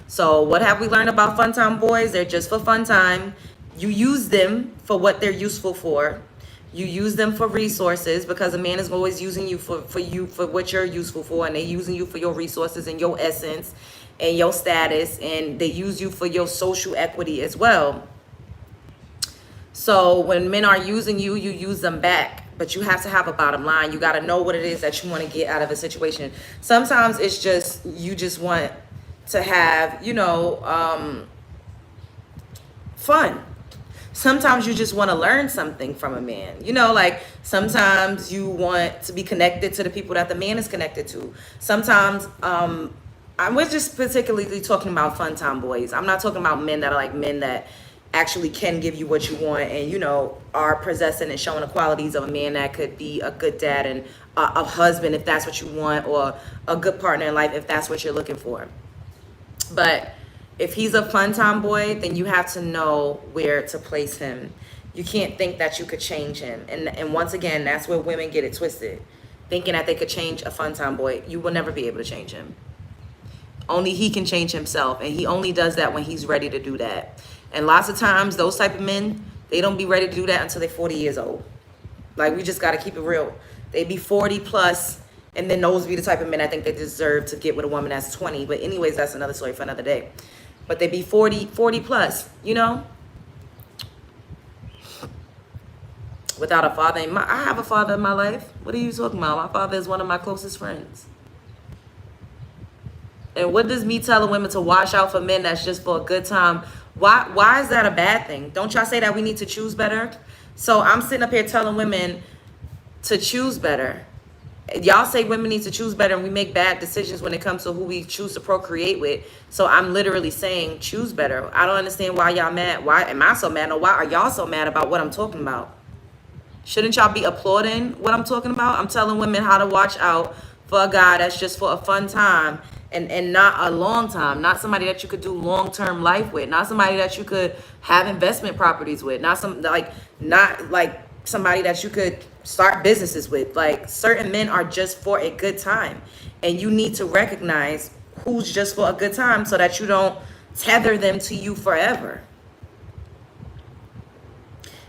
So what have we learned about fun time boys? They're just for fun time. You use them for what they're useful for. You use them for resources because a man is always using you for what you're useful for, and they're using you for your resources and your essence and your status, and they use you for your social equity as well. So when men are using you, you use them back. But you have to have a bottom line. You got to know what it is that you want to get out of a situation. Sometimes it's just, you just want to have, fun. Sometimes you just want to learn something from a man. Like sometimes you want to be connected to the people that the man is connected to. Sometimes, we're just particularly talking about fun time boys. I'm not talking about men that are like men that actually can give you what you want and, are possessing and showing the qualities of a man that could be a good dad and a husband if that's what you want, or a good partner in life if that's what you're looking for. But if he's a fun time boy, then you have to know where to place him. You can't think that you could change him. And once again, that's where women get it twisted. Thinking that they could change a fun time boy. You will never be able to change him. Only he can change himself. And he only does that when he's ready to do that. And lots of times, those type of men, they don't be ready to do that until they're 40 years old. Like, we just got to keep it real. They be 40 plus, and then those be the type of men I think they deserve to get with a woman that's 20. But anyways, that's another story for another day. But they be 40 plus, without a father. I have a father in my life. What are you talking about? My father is one of my closest friends. And what does me telling women to watch out for men that's just for a good time? Why is that a bad thing? Don't y'all say that we need to choose better? So I'm sitting up here telling women to choose better. Y'all say women need to choose better, and we make bad decisions when it comes to who we choose to procreate with. So I'm literally saying choose better. I don't understand why y'all mad. Why am I so mad? Or why are y'all so mad about what I'm talking about? Shouldn't y'all be applauding what I'm talking about? I'm telling women how to watch out for a guy that's just for a fun time and not a long time. Not somebody that you could do long-term life with. Not somebody that you could have investment properties with. Not somebody that you could start businesses with. Like, certain men are just for a good time, and you need to recognize who's just for a good time so that you don't tether them to you forever.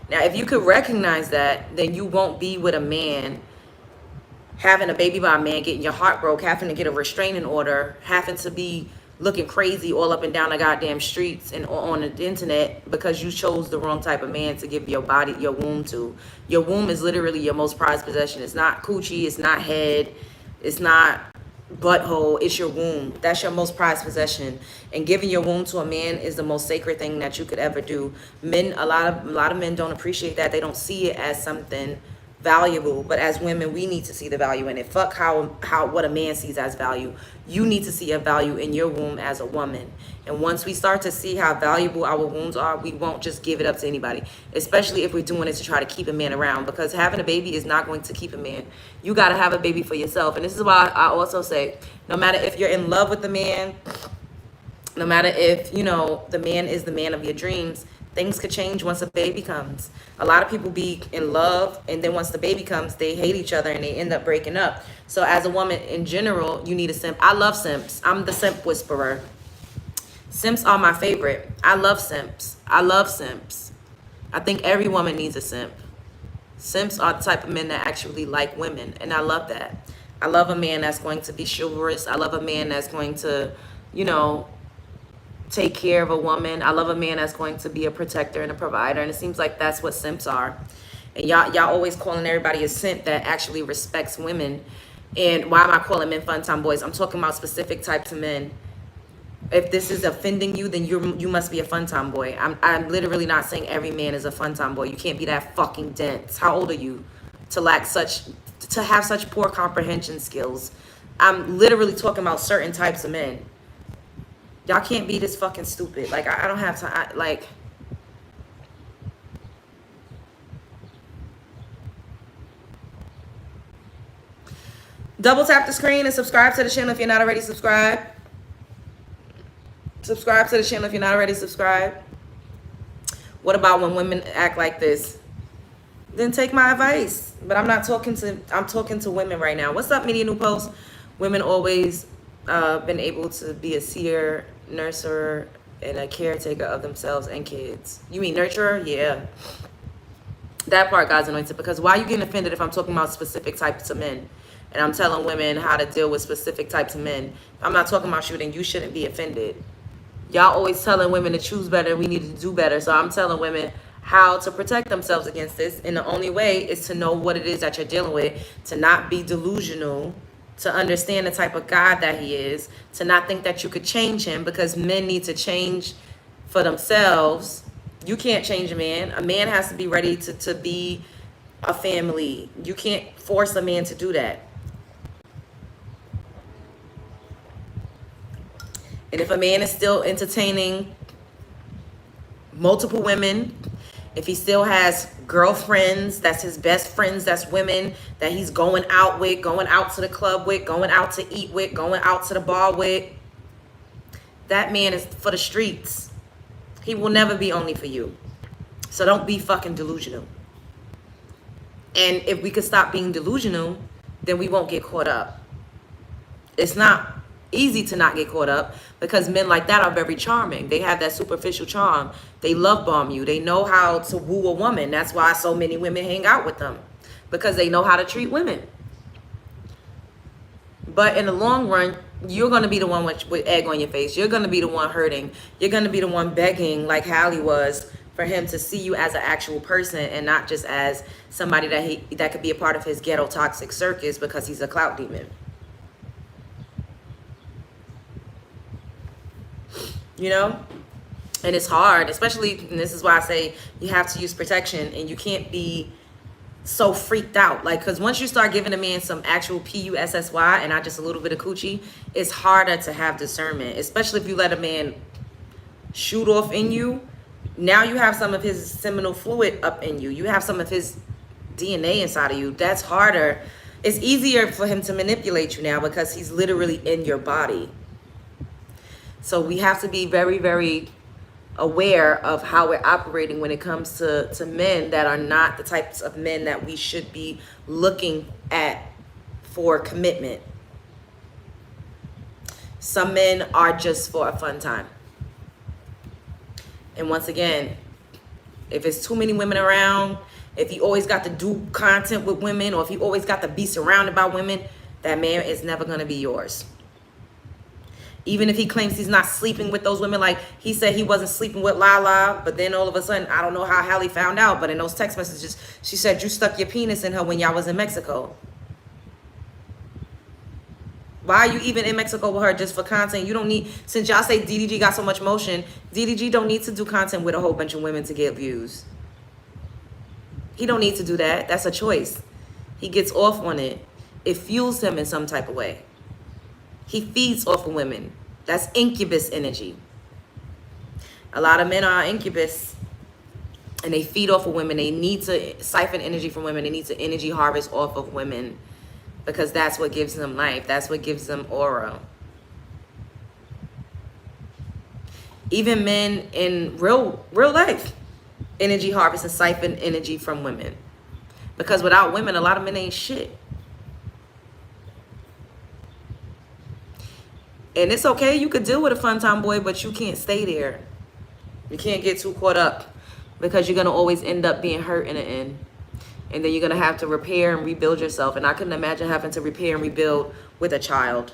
Now, if you could recognize that, then you won't be with a man, having a baby by a man, getting your heart broke, having to get a restraining order, having to be looking crazy all up and down the goddamn streets and on the internet because you chose the wrong type of man to give your body, your womb to. Your womb is literally your most prized possession. It's not coochie, it's not head, it's not butthole, it's your womb. That's your most prized possession. And giving your womb to a man is the most sacred thing that you could ever do. Men, a lot of men don't appreciate that. They don't see it as something valuable, but as women, we need to see the value in it. Fuck how what a man sees as value. You need to see a value in your womb as a woman. And once we start to see how valuable our wombs are, we won't just give it up to anybody, especially if we're doing it to try to keep a man around, because having a baby is not going to keep a man. You got to have a baby for yourself. And this is why I also say, no matter if you're in love with the man, no matter if, the man is the man of your dreams, things could change once a baby comes. A lot of people be in love, and then once the baby comes, they hate each other and they end up breaking up. So as a woman in general, you need a simp. I love simps. I'm the simp whisperer. Simps are my favorite. I love simps. I love simps. I think every woman needs a simp. Simps are the type of men that actually like women, and I love that. I love a man that's going to be chivalrous. I love a man that's going to, take care of a woman. I love a man that's going to be a protector and a provider. And it seems like that's what simps are. And y'all always calling everybody a simp that actually respects women. And why am I calling men fun time boys? I'm talking about specific types of men. If this is offending you, then you must be a fun time boy. I'm literally not saying every man is a fun time boy. You can't be that fucking dense. How old are you to have such poor comprehension skills? I'm literally talking about certain types of men. Y'all can't be this fucking stupid. Like, I don't have time. Double tap the screen and subscribe to the channel if you're not already subscribed. Subscribe to the channel if you're not already subscribed. What about when women act like this? Then take my advice. But I'm talking to women right now. What's up, Media New Post? Women always been able to be a seer, nurturer, and a caretaker of themselves and kids. You mean nurturer? Yeah. That part, God's anointed. Because why are you getting offended if I'm talking about specific types of men? And I'm telling women how to deal with specific types of men. If I'm not talking about you, then you shouldn't be offended. Y'all always telling women to choose better. We need to do better. So I'm telling women how to protect themselves against this. And the only way is to know what it is that you're dealing with, to not be delusional, to understand the type of guy that he is, to not think that you could change him, because men need to change for themselves. You can't change a man. A man has to be ready to be a family. You can't force a man to do that. And if a man is still entertaining multiple women, if he still has girlfriends, that's his best friends, that's women that he's going out with, going out to the club with, going out to eat with, going out to the bar with, that man is for the streets. He will never be only for you. So don't be fucking delusional. And if we could stop being delusional, then we won't get caught up. It's not easy to not get caught up, because men like that are very charming. They have that superficial charm. They love bomb you. They know how to woo a woman. That's why so many women hang out with them, because they know how to treat women. But in the long run, you're going to be the one with egg on your face. You're going to be the one hurting. You're going to be the one begging, like Hallie was, for him to see you as an actual person and not just as somebody that could be a part of his ghetto toxic circus because he's a clout demon. You know? And it's hard, especially, and this is why I say you have to use protection, and you can't be so freaked out. Like, because once you start giving a man some actual PUSSY and not just a little bit of coochie, it's harder to have discernment, especially if you let a man shoot off in you. Now you have some of his seminal fluid up in you. You have some of his DNA inside of you. That's harder. It's easier for him to manipulate you now because he's literally in your body. So we have to be very, very aware of how we're operating when it comes to men that are not the types of men that we should be looking at for commitment. Some men are just for a fun time. And once again, if it's too many women around, if he always got to do content with women, or if he always got to be surrounded by women, that man is never going to be yours. Even if he claims he's not sleeping with those women, like he said he wasn't sleeping with Lala, but then all of a sudden, I don't know how Hallie found out, but in those text messages, she said you stuck your penis in her when y'all was in Mexico. Why are you even in Mexico with her just for content? You don't need, since y'all say DDG got so much motion, DDG don't need to do content with a whole bunch of women to get views. He don't need to do that. That's a choice. He gets off on it. It fuels him in some type of way. He feeds off of women. That's incubus energy. A lot of men are incubus, and they feed off of women. They need to siphon energy from women. They need to energy harvest off of women, because that's what gives them life. That's what gives them aura. Even men in real life energy harvest and siphon energy from women, because without women, a lot of men ain't shit. And it's okay, you could deal with a fun time boy, but you can't stay there. You can't get too caught up, because you're going to always end up being hurt in the end. And then you're going to have to repair and rebuild yourself. And I couldn't imagine having to repair and rebuild with a child.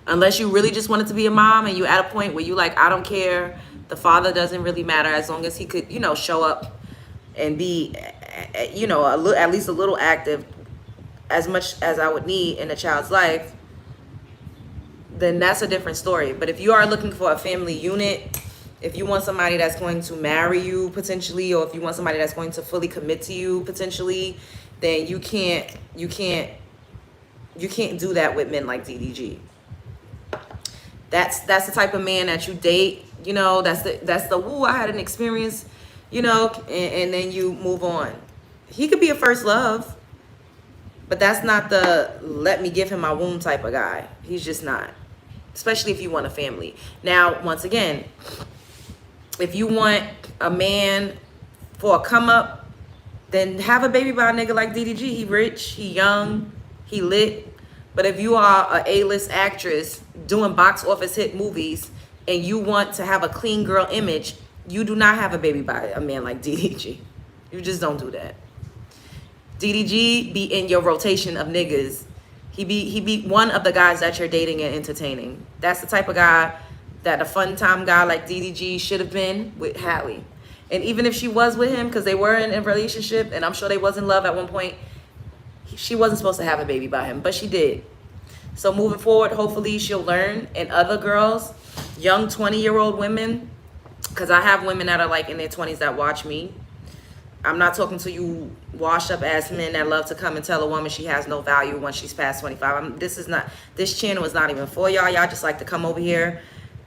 Unless you really just wanted to be a mom and you at a point where you like, I don't care. The father doesn't really matter, as long as he could, show up and be, at least a little active, as much as I would need in a child's life. Then that's a different story. But if you are looking for a family unit, if you want somebody that's going to marry you potentially, or if you want somebody that's going to fully commit to you potentially, then you can't do that with men like DDG. That's the type of man that you date, that's the woo, I had an experience, and then you move on. He could be a first love, but that's not the let me give him my womb type of guy. He's just not. Especially if you want a family. Now, once again, if you want a man for a come up, then have a baby by a nigga like DDG. He rich, he young, he lit. But if you are a A-list actress doing box office hit movies and you want to have a clean girl image, you do not have a baby by a man like DDG. You just don't do that. DDG be in your rotation of niggas. He be one of the guys that you're dating and entertaining. That's the type of guy that a fun time guy like DDG should have been with Hallie. And even if she was with him, because they were in a relationship, and I'm sure they was in love at one point, she wasn't supposed to have a baby by him, but she did. So moving forward, hopefully she'll learn. And other girls, young 20-year-old women, because I have women that are like in their 20s that watch me. I'm not talking to you washed up ass men that love to come and tell a woman she has no value once she's past 25. This channel is not even for y'all. Y'all just like to come over here,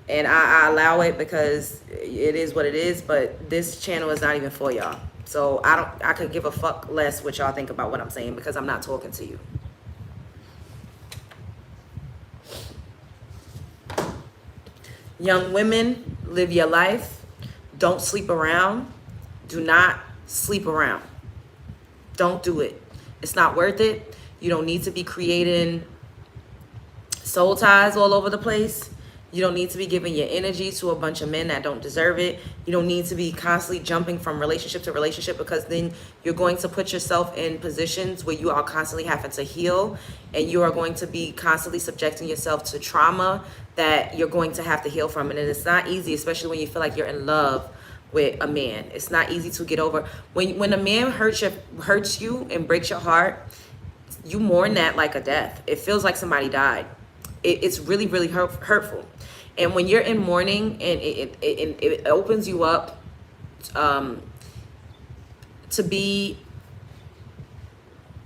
and I allow it because it is what it is. But this channel is not even for y'all. So I could give a fuck less what y'all think about what I'm saying, because I'm not talking to you. Young women, live your life. Don't sleep around. Do not sleep around. Don't do it. It's not worth it. You don't need to be creating soul ties all over the place. You don't need to be giving your energy to a bunch of men that don't deserve it. You don't need to be constantly jumping from relationship to relationship, because then you're going to put yourself in positions where you are constantly having to heal, and you are going to be constantly subjecting yourself to trauma that you're going to have to heal from. And it's not easy, especially when you feel like you're in love with a man. It's not easy to get over. When a man hurts you and breaks your heart, you mourn that like a death. It feels like somebody died. It's really, really hurtful. And when you're in mourning, and it opens you up to be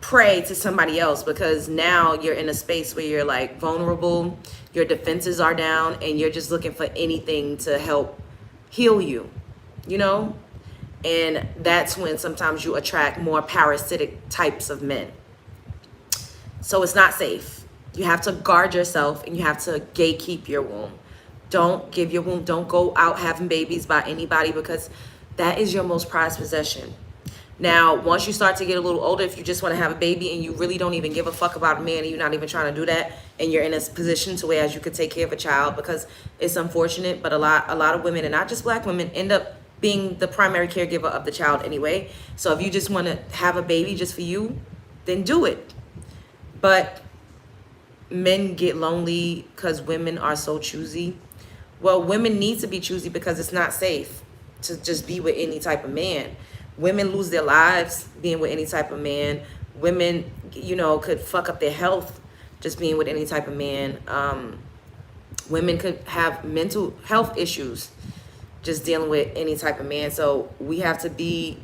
prey to somebody else, because now you're in a space where you're like vulnerable, your defenses are down, and you're just looking for anything to help heal you, you know? And that's when sometimes you attract more parasitic types of men. So it's not safe. You have to guard yourself, and you have to gatekeep your womb. Don't give your womb. Don't go out having babies by anybody, because that is your most prized possession. Now, once you start to get a little older, if you just want to have a baby and you really don't even give a fuck about a man, and you're not even trying to do that, and you're in a position to where as you could take care of a child, because it's unfortunate, but a lot of women, and not just black women, end up being the primary caregiver of the child anyway. So if you just want to have a baby just for you, then do it. But men get lonely because women are so choosy. Well, women need to be choosy because it's not safe to just be with any type of man. Women lose their lives being with any type of man. Women, you know, could fuck up their health just being with any type of man. Women could have mental health issues just dealing with any type of man. So we have to be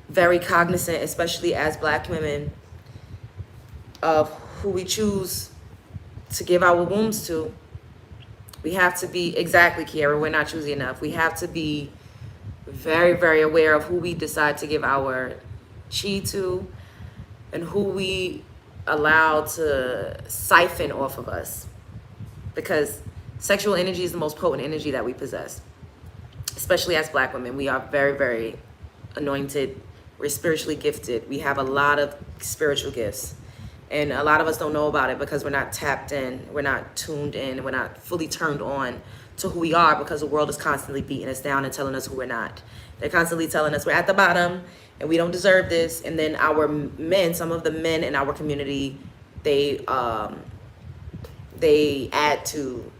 very cognizant, especially as black women, of who we choose to give our wombs to. We have to be, exactly, Kiara, we're not choosy enough. We have to be very, very aware of who we decide to give our chi to, and who we allow to siphon off of us. Because sexual energy is the most potent energy that we possess. Especially as black women, we are very, very anointed. We're spiritually gifted. We have a lot of spiritual gifts. And a lot of us don't know about it because we're not tapped in, we're not tuned in, we're not fully turned on to who we are, because the world is constantly beating us down and telling us who we're not. They're constantly telling us we're at the bottom and we don't deserve this. And then our men, some of the men in our community, they add to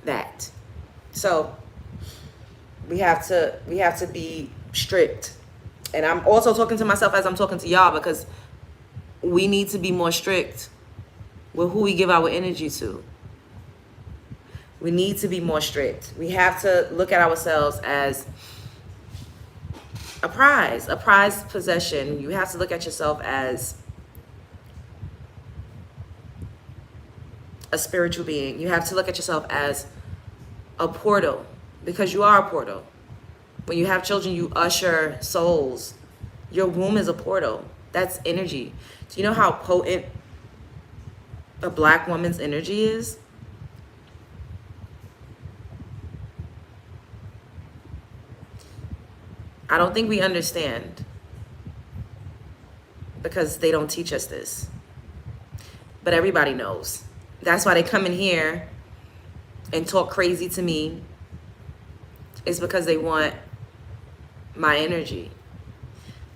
that. So we have to be strict. And I'm also talking to myself as I'm talking to y'all, because we need to be more strict with who we give our energy to. We need to be more strict. We have to look at ourselves as a prized possession. You have to look at yourself as a spiritual being. You have to look at yourself as a portal, because you are a portal. When you have children, you usher souls. Your womb is a portal. That's energy. Do you know how potent a black woman's energy is? I don't think we understand, because they don't teach us this. But everybody knows. That's why they come in here and talk crazy to me. It's because they want my energy.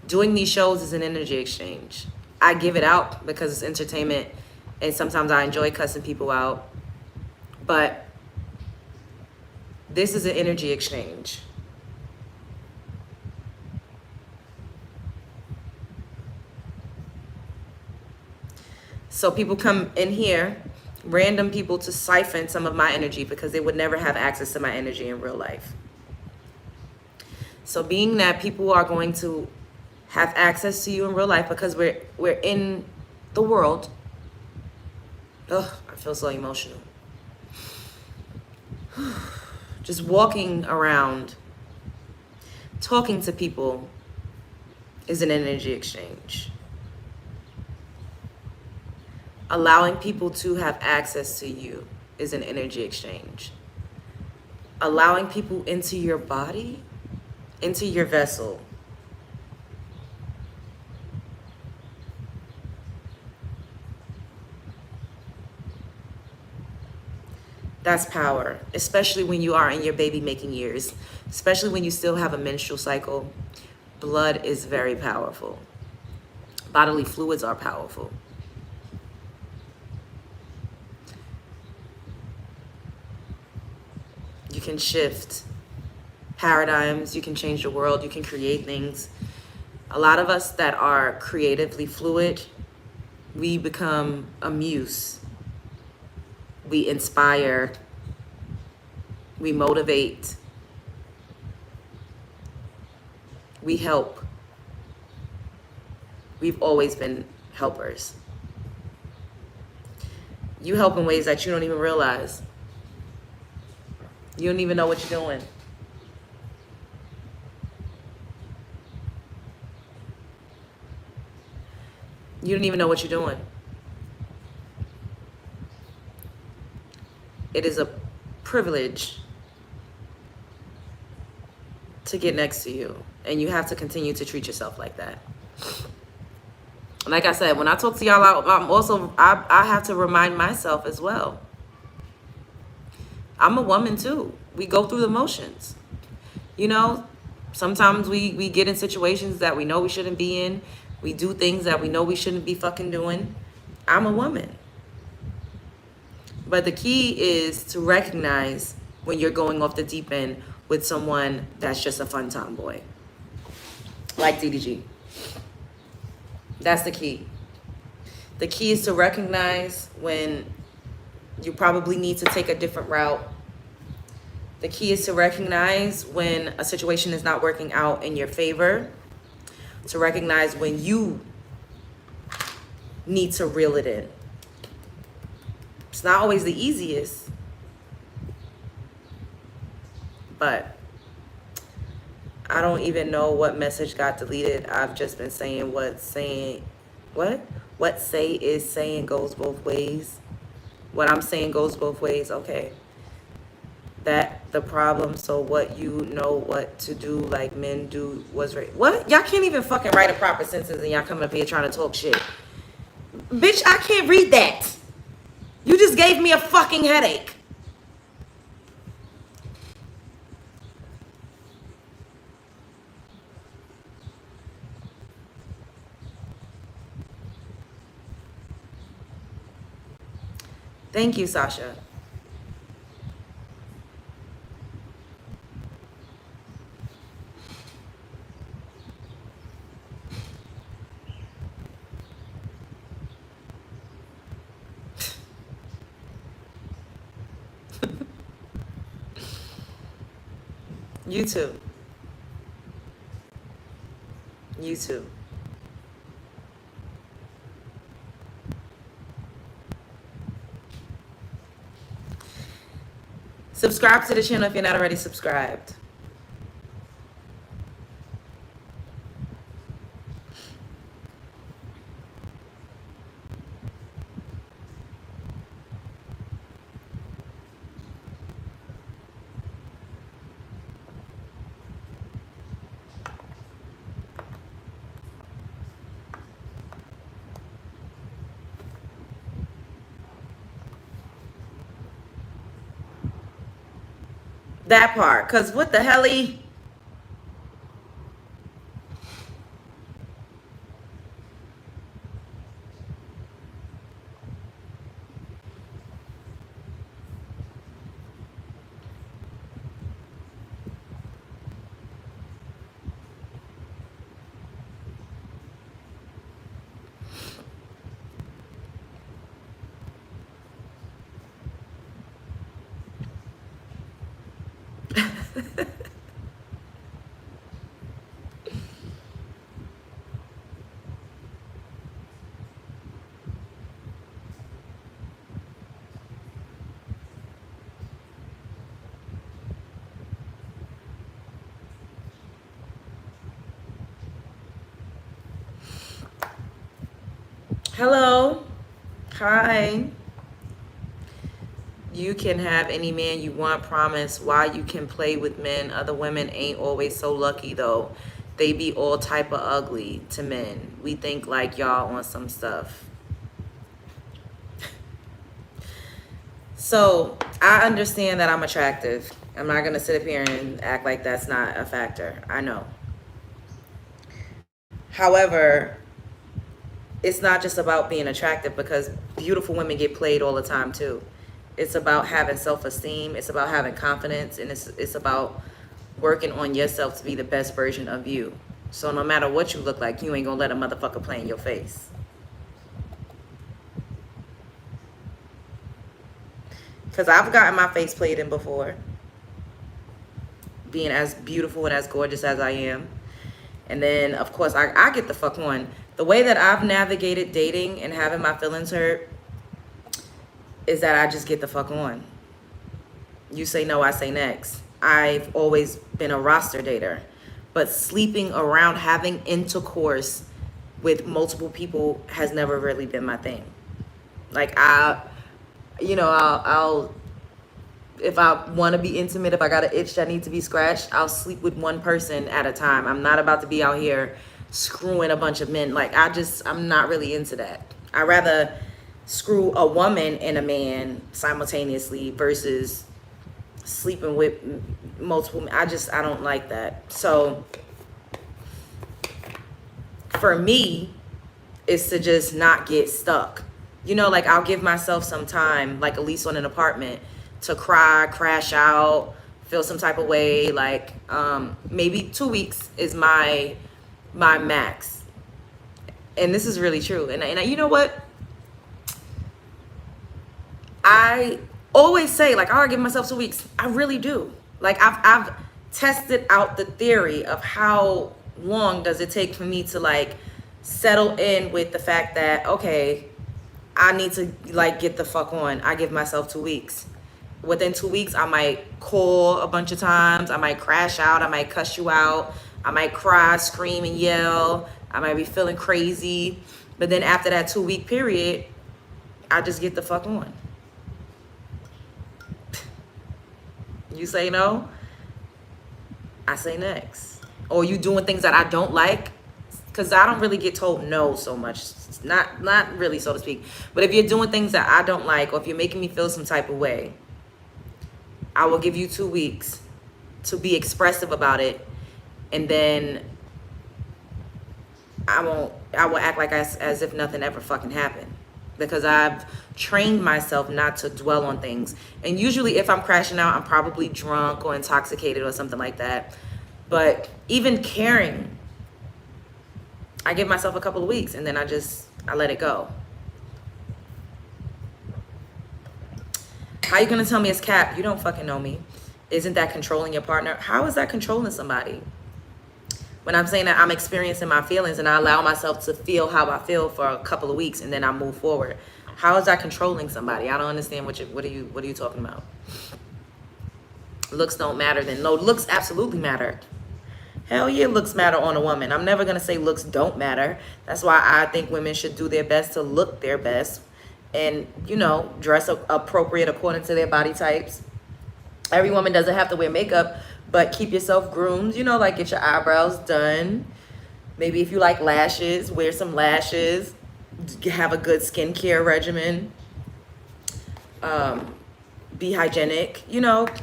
Doing these shows is an energy exchange. I give it out because it's entertainment, and sometimes I enjoy cussing people out. But This is an energy exchange. So people come in here, random people, to siphon some of my energy because they would never have access to my energy in real life. So being that people are going to have access to you in real life because we're in the world. Ugh, I feel so emotional. Just walking around, talking to people is an energy exchange. Allowing people to have access to you is an energy exchange. Allowing people into your body, into your vessel, that's power, especially when you are in your baby making years, especially when you still have a menstrual cycle. Blood is very powerful. Bodily fluids are powerful. You can shift paradigms, you can change the world, you can create things. A lot of us that are creatively fluid, we become a muse. We inspire, we motivate, we help. We've always been helpers. You help in ways that you don't even realize. You don't even know what you're doing. You don't even know what you're doing. It is a privilege to get next to you, and you have to continue to treat yourself like that. Like I said, when I talk to y'all, I have to remind myself as well. I'm a woman too. We go through the motions. You know, sometimes we get in situations that we know we shouldn't be in. We do things that we know we shouldn't be fucking doing. I'm a woman. But the key is to recognize when you're going off the deep end with someone that's just a fun tomboy. Like DDG. That's the key. The key is to recognize when you probably need to take a different route. The key is to recognize when a situation is not working out in your favor. To recognize when you need to reel it in. It's not always the easiest, but I don't even know what message got deleted. I've just been saying what say is saying goes both ways. What I'm saying goes both ways. Okay. That the problem, so what you know what to do like men do was right. What? Y'all can't even fucking write a proper sentence and y'all coming up here trying to talk shit. Bitch, I can't read that. You just gave me a fucking headache. Thank you, Sasha. You too. You too. Subscribe to the channel if you're not already subscribed. That part, because what the hell? Hello. Hi. You can have any man you want, promise. Why you can play with men. Other women ain't always so lucky though. They be all type of ugly to men. We think like y'all on some stuff. So I understand that I'm attractive. I'm not gonna sit up here and act like that's not a factor. I know. However, it's not just about being attractive, because beautiful women get played all the time too. It's about having self-esteem. It's about having confidence, and it's about working on yourself to be the best version of you. So no matter what you look like, you ain't gonna let a motherfucker play in your face. Because I've gotten my face played in before, being as beautiful and as gorgeous as I am. And then, of course, I get the fuck on. The way that I've navigated dating and having my feelings hurt is that I just get the fuck on. You say no, I say next. I've always been a roster dater. But sleeping around, having intercourse with multiple people has never really been my thing. Like, I'll if I want to be intimate, if I got an itch that needs to be scratched, I'll sleep with one person at a time. I'm not about to be out here screwing a bunch of men. Like, I'm not really into that. I'd rather screw a woman and a man simultaneously versus sleeping with multiple men. I don't like that. So for me, is to just not get stuck. Like, I'll give myself some time, like a lease on an apartment, to cry, crash out, feel some type of way. Like, maybe 2 weeks is my max. And this is really true. And you know what? I always say, like, I'll give myself 2 weeks. I really do. Like, I've tested out the theory of how long does it take for me to, like, settle in with the fact that, okay, I need to, like, get the fuck on. I give myself 2 weeks. Within 2 weeks, I might call a bunch of times. I might crash out. I might cuss you out. I might cry, scream, and yell. I might be feeling crazy. But then after that 2 week period, I just get the fuck on. You say no, I say next. Or you doing things that I don't like, because I don't really get told no so much. Not really, so to speak. But if you're doing things that I don't like, or if you're making me feel some type of way, I will give you 2 weeks to be expressive about it. And then I will act like as if nothing ever fucking happened. Because I've trained myself not to dwell on things. And usually if I'm crashing out, I'm probably drunk or intoxicated or something like that. But even caring, I give myself a couple of weeks, and then I let it go. How you gonna tell me it's cap? You don't fucking know me. Isn't that controlling your partner? How is that controlling somebody? When I'm saying that I'm experiencing my feelings and I allow myself to feel how I feel for a couple of weeks and then I move forward. How is that controlling somebody? I don't understand what are you talking about? Looks don't matter then. No, looks absolutely matter. Hell yeah, looks matter on a woman. I'm never gonna say looks don't matter. That's why I think women should do their best to look their best and, dress appropriate according to their body types. Every woman doesn't have to wear makeup, but keep yourself groomed, like get your eyebrows done. Maybe if you like lashes, wear some lashes, have a good skincare regimen, be hygienic,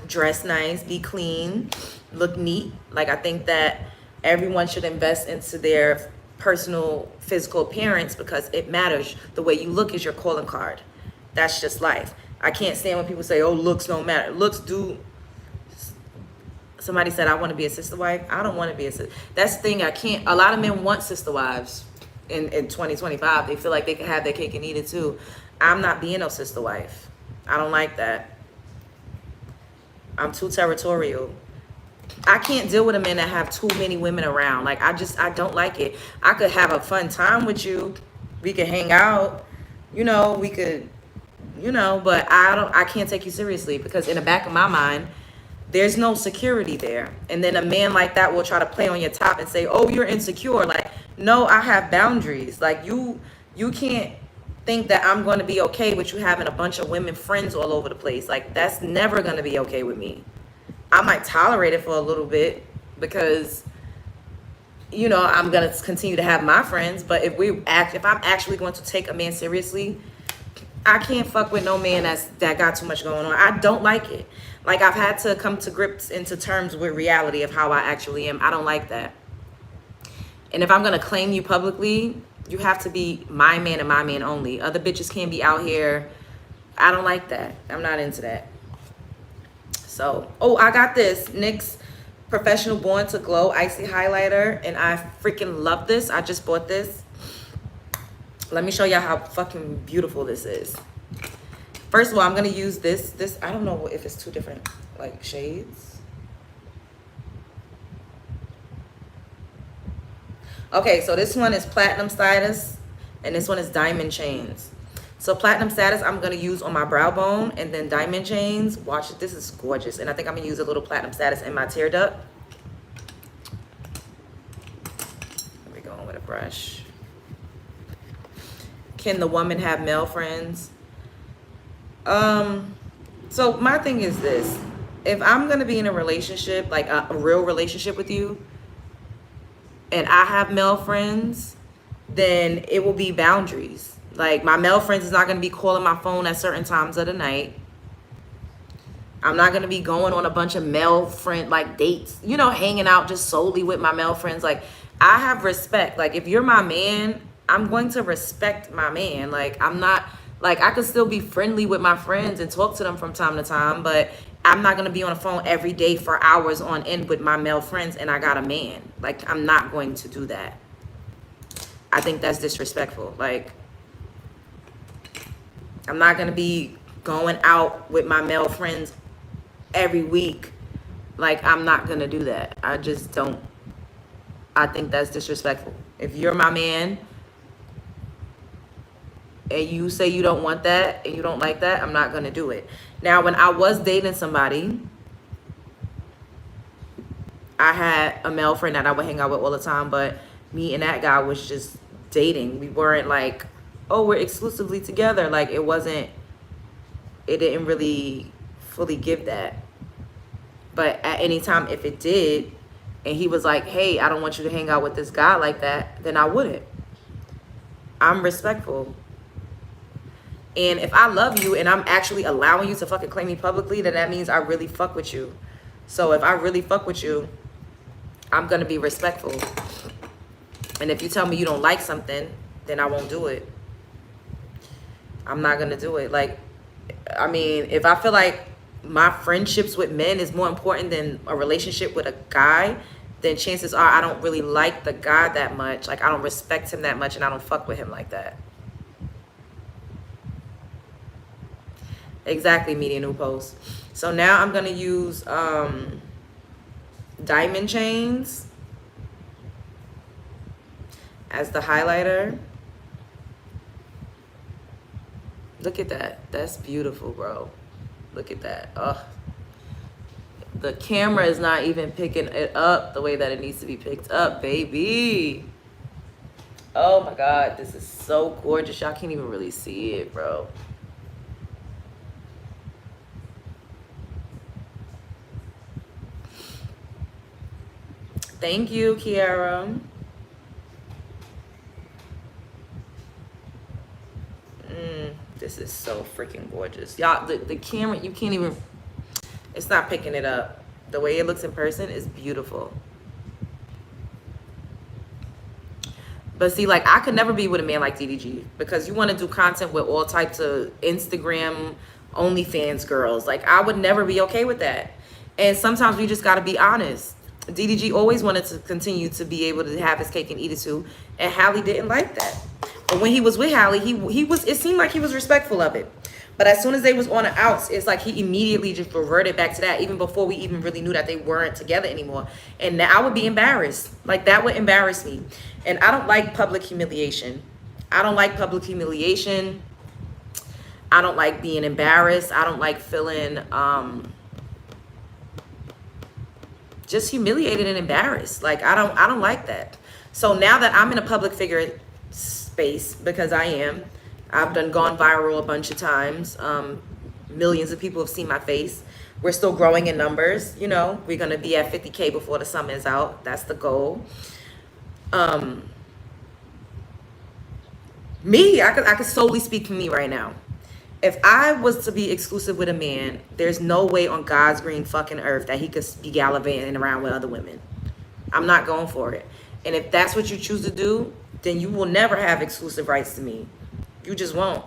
dress nice, be clean, look neat. Like, I think that everyone should invest into their personal physical appearance because it matters. The way you look is your calling card. That's just life. I can't stand when people say, oh, looks don't matter. Looks do. Somebody said, I want to be a sister wife. I don't want to be a sister. That's the thing. A lot of men want sister wives in 2025. They feel like they can have their cake and eat it too. I'm not being no sister wife. I don't like that. I'm too territorial. I can't deal with a man that have too many women around. Like, I don't like it. I could have a fun time with you. We could hang out. You know, we could, you know, but I can't take you seriously because in the back of my mind, there's no security there. And then a man like that will try to play on your top and say, oh, you're insecure. Like, no, I have boundaries. Like, you can't think that I'm going to be okay with you having a bunch of women friends all over the place. Like, that's never going to be okay with me. I might tolerate it for a little bit because, you know, I'm going to continue to have my friends. But if I'm actually going to take a man seriously, I can't fuck with no man that got too much going on. I don't like it. Like, I've had to come to grips into terms with reality of how I actually am. I don't like that. And if I'm going to claim you publicly, you have to be my man and my man only. Other bitches can't be out here. I don't like that. I'm not into that. So, oh, I got this NYX Professional Born to Glow Icy Highlighter. And I freaking love this. I just bought this. Let me show y'all how fucking beautiful this is. First of all, I'm going to use this. I don't know if it's two different, like, shades. Okay, so this one is Platinum Status, and this one is Diamond Chains. So Platinum Status, I'm going to use on my brow bone, and then Diamond Chains, watch it. This is gorgeous. And I think I'm going to use a little Platinum Status in my tear duct. We're going with a brush. Can the woman have male friends? So my thing is this. If I'm going to be in a relationship, like a real relationship with you, and I have male friends, then it will be boundaries. Like, my male friends is not going to be calling my phone at certain times of the night. I'm not going to be going on a bunch of male friend, like, dates, you know, hanging out just solely with my male friends. Like, I have respect. Like, if you're my man, I'm going to respect my man. Like, I'm not, like, I could still be friendly with my friends and talk to them from time to time, but I'm not going to be on the phone every day for hours on end with my male friends and I got a man. Like, I'm not going to do that. I think that's disrespectful. Like, I'm not going to be going out with my male friends every week. Like, I'm not going to do that. I just don't. I think that's disrespectful. If you're my man and you say you don't want that and you don't like that, I'm not going to do it. Now, when I was dating somebody, I had a male friend that I would hang out with all the time, but me and that guy was just dating. We weren't like, oh, we're exclusively together. Like, it didn't really fully give that. But at any time, if it did, and he was like, hey, I don't want you to hang out with this guy like that, then I wouldn't. I'm respectful. And if I love you and I'm actually allowing you to fucking claim me publicly, then that means I really fuck with you. So if I really fuck with you, I'm going to be respectful. And if you tell me you don't like something, then I won't do it. I'm not going to do it. Like, I mean, if I feel like my friendships with men is more important than a relationship with a guy, then chances are I don't really like the guy that much. Like, I don't respect him that much and I don't fuck with him like that. Exactly, Media New Post. So now I'm going to use Diamond Chains as the highlighter. Look at that. That's beautiful, bro. Look at that. Ugh. The camera is not even picking it up the way that it needs to be picked up, baby. Oh my God. This is so gorgeous. Y'all can't even really see it, bro. Thank you, Kiara. This is so freaking gorgeous. Y'all, the camera, you can't even, it's not picking it up. The way it looks in person is beautiful. But see, like, I could never be with a man like DDG because you want to do content with all types of Instagram, OnlyFans girls. Like, I would never be okay with that. And sometimes we just got to be honest. DDG always wanted to continue to be able to have his cake and eat it too. And Hallie didn't like that. But when he was with Hallie, he was, it seemed like he was respectful of it. But as soon as they was on the outs, it's like he immediately just reverted back to that, even before we even really knew that they weren't together anymore. And now I would be embarrassed. Like, that would embarrass me. And I don't like public humiliation. I don't like public humiliation. I don't like being embarrassed. I don't like feeling just humiliated and embarrassed. Like, I don't like that. So now that I'm in a public figure space, because I've gone viral a bunch of times. Millions of people have seen my face. We're still growing in numbers. You know, we're going to be at 50K before the summer is out. That's the goal. I could solely speak for me right now. If I was to be exclusive with a man, there's no way on God's green fucking earth that he could be gallivanting around with other women. I'm not going for it. And if that's what you choose to do, then you will never have exclusive rights to me. You just won't.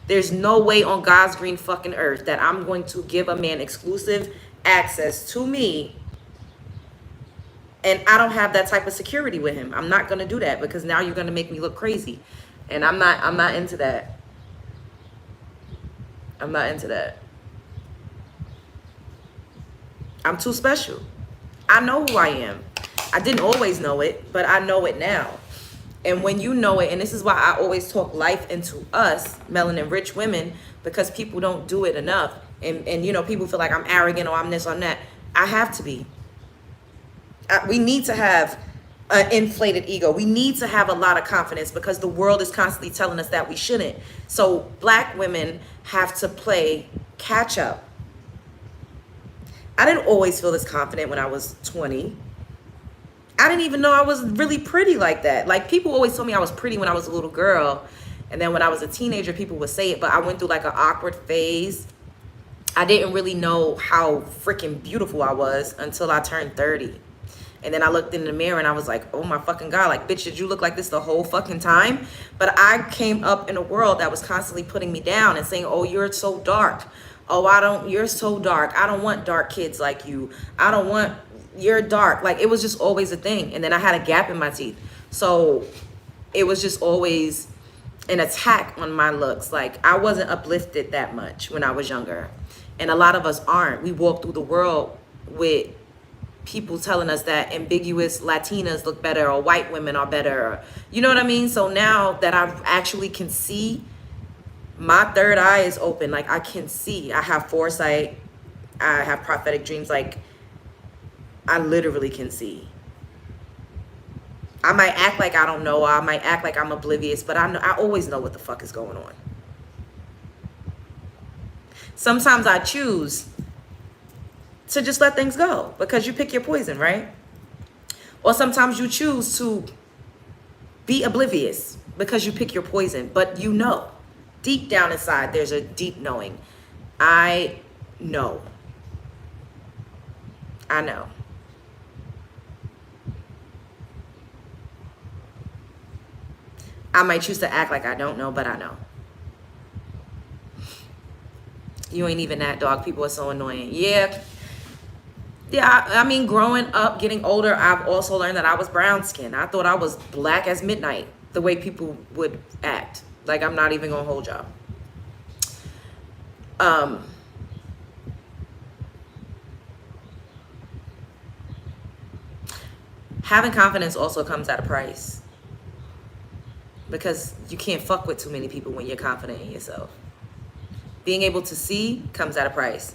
There's no way on God's green fucking earth that I'm going to give a man exclusive access to me and I don't have that type of security with him. I'm not going to do that, because now you're going to make me look crazy. And I'm not into that. I'm not into that. I'm too special. I know who I am. I didn't always know it, but I know it now. And when you know it, and this is why I always talk life into us, melanin rich women, because people don't do it enough. And you know, people feel like I'm arrogant or I'm this or that. I have to be. We need to have an inflated ego. We need to have a lot of confidence, because the world is constantly telling us that we shouldn't. So black women have to play catch up. I didn't always feel this confident when I was 20. I didn't even know I was really pretty like that. Like, people always told me I was pretty when I was a little girl. And then when I was a teenager, people would say it, but I went through like an awkward phase. I didn't really know how freaking beautiful I was until I turned 30. And then I looked in the mirror and I was like, oh my fucking God, like, bitch, did you look like this the whole fucking time? But I came up in a world that was constantly putting me down and saying, oh, you're so dark. Oh, you're so dark. I don't want dark kids like you. You're dark. Like, it was just always a thing. And then I had a gap in my teeth. So it was just always an attack on my looks. Like, I wasn't uplifted that much when I was younger. And a lot of us aren't. We walk through the world with people telling us that ambiguous Latinas look better, or white women are better, or, you know what I mean? So now that I actually can see, my third eye is open. Like, I can see. I have foresight. I have prophetic dreams. Like, I literally can see. I might act like I don't know. I might act like I'm oblivious, but I always know what the fuck is going on. Sometimes I choose to just let things go, because you pick your poison, right? Or sometimes you choose to be oblivious because you pick your poison, but you know, deep down inside, there's a deep knowing. I know. I know. I might choose to act like I don't know, but I know. You ain't even that, dog. People are so annoying. Yeah, I mean, growing up, getting older, I've also learned that I was brown skinned. I thought I was black as midnight, the way people would act. Like, I'm not even gonna hold y'all. Having confidence also comes at a price, because you can't fuck with too many people when you're confident in yourself. Being able to see comes at a price,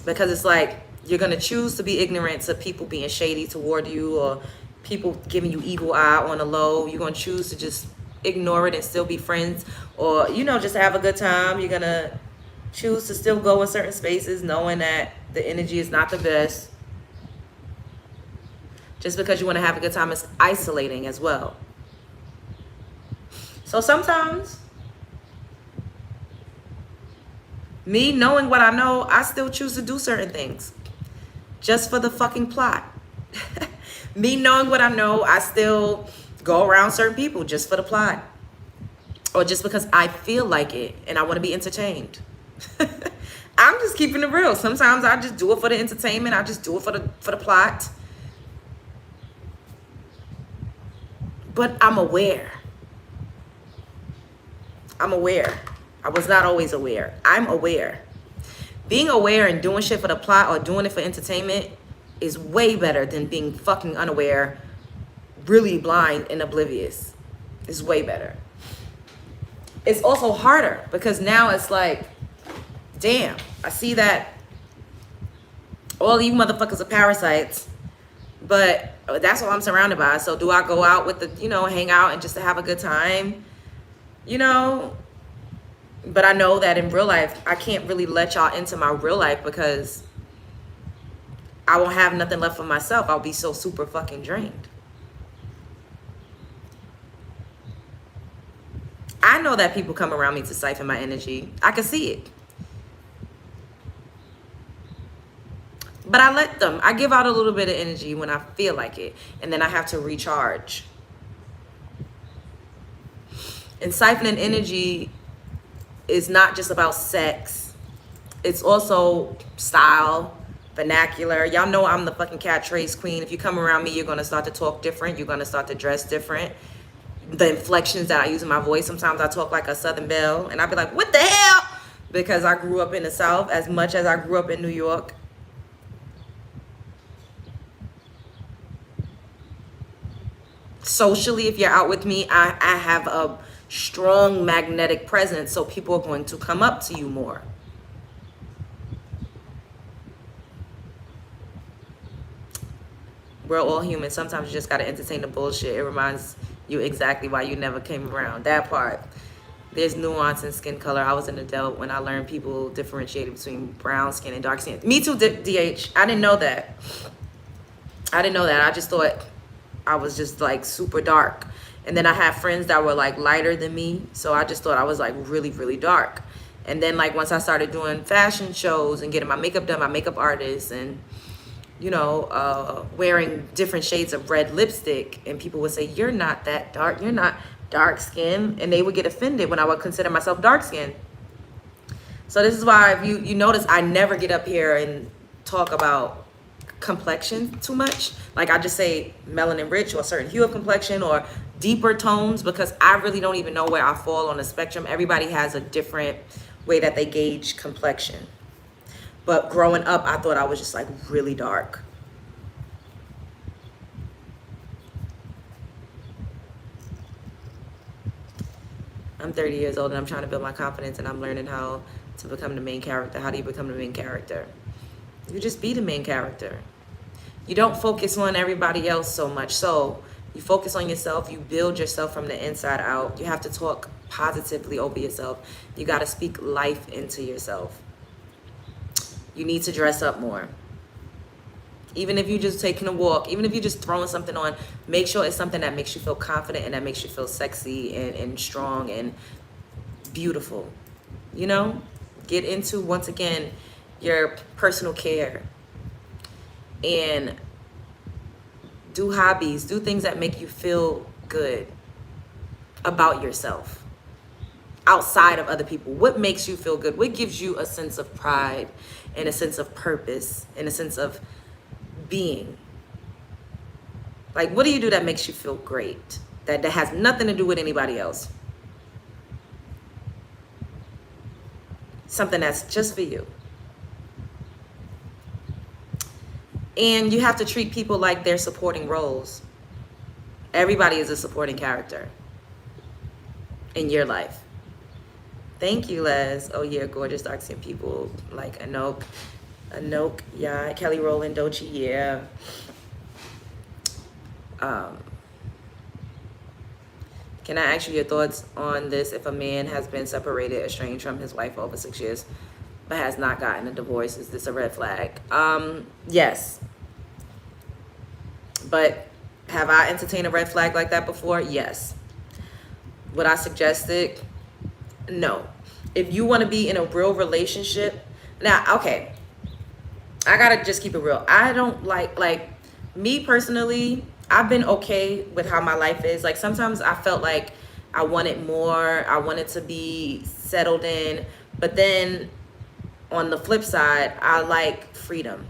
because it's like, you're going to choose to be ignorant to people being shady toward you, or people giving you evil eye on the low. You're going to choose to just ignore it and still be friends, or, you know, just have a good time. You're going to choose to still go in certain spaces knowing that the energy is not the best. Just because you want to have a good time is isolating as well. So sometimes, me knowing what I know, I still choose to do certain things just for the fucking plot. Me knowing what I know, I still go around certain people just for the plot, or just because I feel like it and I want to be entertained. I'm just keeping it real. Sometimes I just do it for the entertainment. I just do it for the plot. But I'm aware. I'm aware. I was not always aware. I'm aware. Being aware and doing shit for the plot or doing it for entertainment is way better than being fucking unaware, really blind and oblivious. It's way better. It's also harder because now it's like, damn, I see that all you motherfuckers are parasites, but that's what I'm surrounded by. So do I go out with the, hang out and just to have a good time? But I know that in real life, I can't really let y'all into my real life because I won't have nothing left for myself. I'll be so super fucking drained. I know that people come around me to siphon my energy. I can see it. But I let them. I give out a little bit of energy when I feel like it. And then I have to recharge. And siphoning energy is not just about sex. It's also style, vernacular. Y'all know I'm the fucking catchphrase queen. If you come around me, you're going to start to talk different. You're going to start to dress different. The inflections that I use in my voice. Sometimes I talk like a Southern belle. And I'll be like, what the hell? Because I grew up in the South as much as I grew up in New York. Socially, if you're out with me, I have a strong magnetic presence. So people are going to come up to you more. We're all human. Sometimes you just got to entertain the bullshit. It reminds you exactly why you never came around. That part. There's nuance in skin color. I was an adult when I learned people differentiated between brown skin and dark skin. Me too, DH. I didn't know that. I just thought I was just like super dark. And then I had friends that were like lighter than me. So I just thought I was like really, really dark. And then like once I started doing fashion shows and getting my makeup done, my makeup artist, and wearing different shades of red lipstick, and people would say, you're not that dark, you're not dark skin, and they would get offended when I would consider myself dark skin. So this is why if you notice I never get up here and talk about complexion too much. Like I just say melanin rich or a certain hue of complexion or deeper tones, because I really don't even know where I fall on the spectrum. Everybody has a different way that they gauge complexion. But growing up, I thought I was just like really dark. I'm 30 years old and I'm trying to build my confidence, and I'm learning how to become the main character. How do you become the main character? You just be the main character. You don't focus on everybody else so much. So you focus on yourself. You build yourself from the inside out. You have to talk positively over yourself. You got to speak life into yourself. You need to dress up more. Even if you're just taking a walk, even if you're just throwing something on, make sure it's something that makes you feel confident and that makes you feel sexy and strong and beautiful. Get into, once again, your personal care. And do hobbies, do things that make you feel good about yourself. Outside of other people, what makes you feel good? What gives you a sense of pride and a sense of purpose and a sense of being? Like, what do you do that makes you feel great? That has nothing to do with anybody else. Something that's just for you. And you have to treat people like they're supporting roles. Everybody is a supporting character in your life. Thank you, Les. Oh yeah, gorgeous dark skinned people like Anok, yeah, Kelly Rowland, Dochi, yeah. Can I ask you your thoughts on this? If a man has been separated, estranged from his wife for over 6 years, but has not gotten a divorce, is this a red flag? Yes. But have I entertained a red flag like that before? Yes. Would I suggest it? No. If you want to be in a real relationship, now, okay, I gotta just keep it real. I don't like me personally, I've been okay with how my life is. Like sometimes I felt like I wanted more. I wanted to be settled in. But then on the flip side, I like freedom.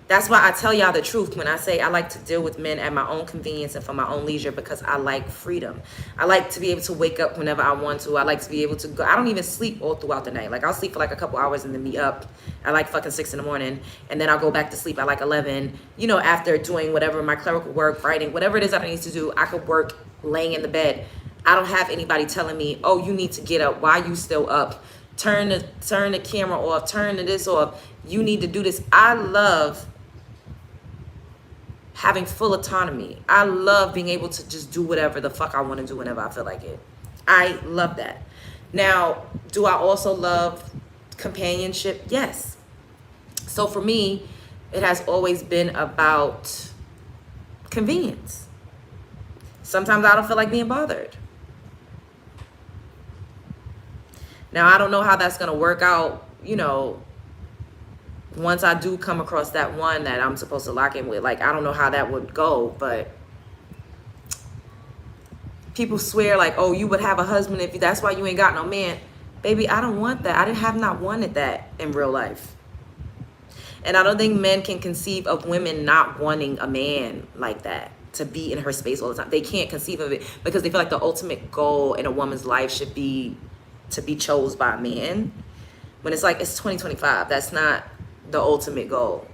That's why I tell y'all the truth when I say I like to deal with men at my own convenience and for my own leisure, because I like freedom. I like to be able to wake up whenever I want to. I like to be able to go. I don't even sleep all throughout the night. Like, I'll sleep for like a couple hours and then be up at like fucking 6 in the morning. And then I'll go back to sleep at like 11, you know, after doing whatever, my clerical work, writing, whatever it is that I need to do. I could work laying in the bed. I don't have anybody telling me, oh, you need to get up. Why are you still up? Turn the camera off. Turn this off. You need to do this. I love having full autonomy. I love being able to just do whatever the fuck I want to do whenever I feel like it. I love that. Now, do I also love companionship? Yes. So for me, it has always been about convenience. Sometimes I don't feel like being bothered. Now, I don't know how that's going to work out, you know, once I do come across that one that I'm supposed to lock in with. Like, I don't know how that would go, but people swear like, oh, you would have a husband if that's why you ain't got no man. Baby, I don't want that. I didn't have not wanted that in real life. And I don't think men can conceive of women not wanting a man like that, to be in her space all the time. They can't conceive of it because they feel like the ultimate goal in a woman's life should be to be chose by a man. When it's like, it's 2025. That's not the ultimate goal.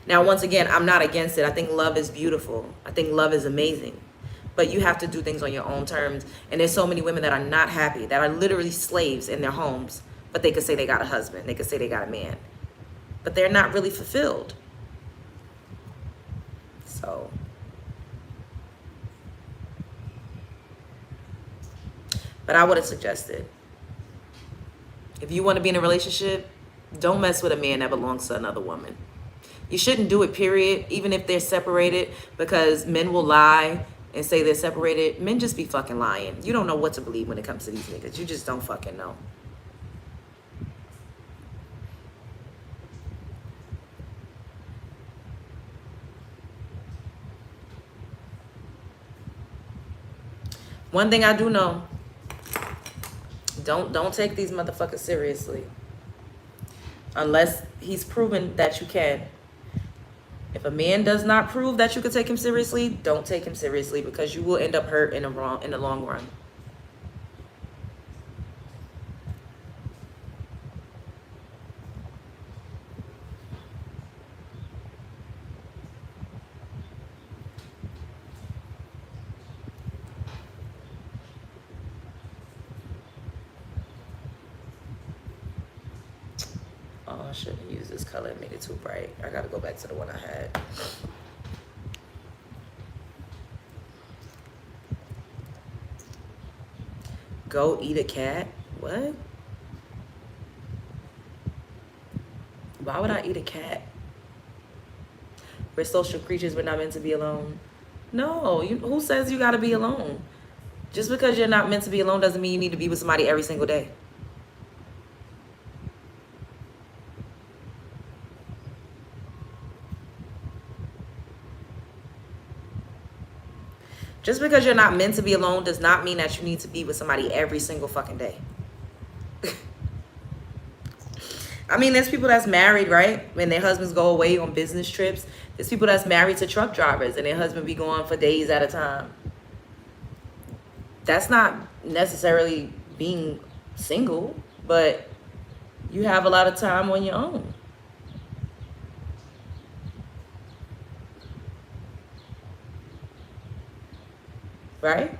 Now, once again, I'm not against it. I think love is beautiful. I think love is amazing. But you have to do things on your own terms. And there's so many women that are not happy, that are literally slaves in their homes, but they could say they got a husband. They could say they got a man. But they're not really fulfilled. So, but I would have suggested, if you want to be in a relationship, don't mess with a man that belongs to another woman. You shouldn't do it, period, even if they're separated, because men will lie and say they're separated. Men just be fucking lying. You don't know what to believe when it comes to these niggas. You just don't fucking know. One thing I do know, don't take these motherfuckers seriously. Unless he's proven that you can. If a man does not prove that you can take him seriously, don't take him seriously, because you will end up hurt in the long run. Oh, I shouldn't use this color. It made it too bright. I gotta go back to the one I had. Go eat a cat? What? Why would I eat a cat? We're social creatures. We're not meant to be alone. No, who says you gotta be alone? Just because you're not meant to be alone doesn't mean you need to be with somebody every single day. Just because you're not meant to be alone does not mean that you need to be with somebody every single fucking day. I mean, there's people that's married, right? When their husbands go away on business trips. There's people that's married to truck drivers and their husband be gone for days at a time. That's not necessarily being single, but you have a lot of time on your own. Right?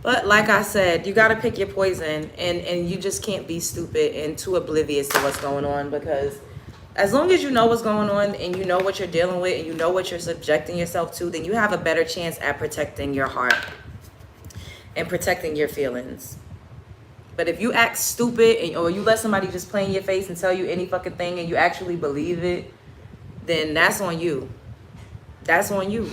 But like I said, you got to pick your poison, and you just can't be stupid and too oblivious to what's going on, because as long as you know what's going on and you know what you're dealing with and you know what you're subjecting yourself to, then you have a better chance at protecting your heart and protecting your feelings. But if you act stupid or you let somebody just play in your face and tell you any fucking thing and you actually believe it, then that's on you. That's on you.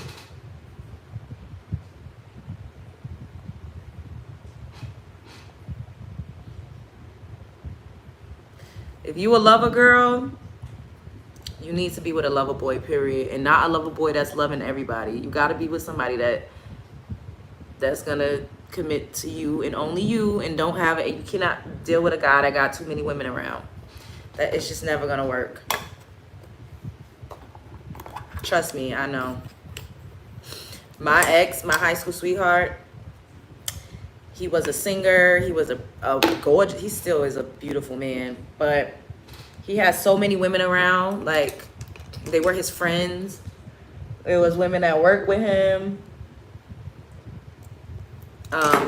If you a lover girl, you need to be with a lover boy, period. And not a lover boy that's loving everybody. You got to be with somebody that's going to commit to you and only you, and don't have it. You cannot deal with a guy that got too many women around. That it's just never going to work. Trust me, I know. My ex, my high school sweetheart, he was a singer. He was a gorgeous, he still is a beautiful man, but he had so many women around. Like, they were his friends. There was women that worked with him.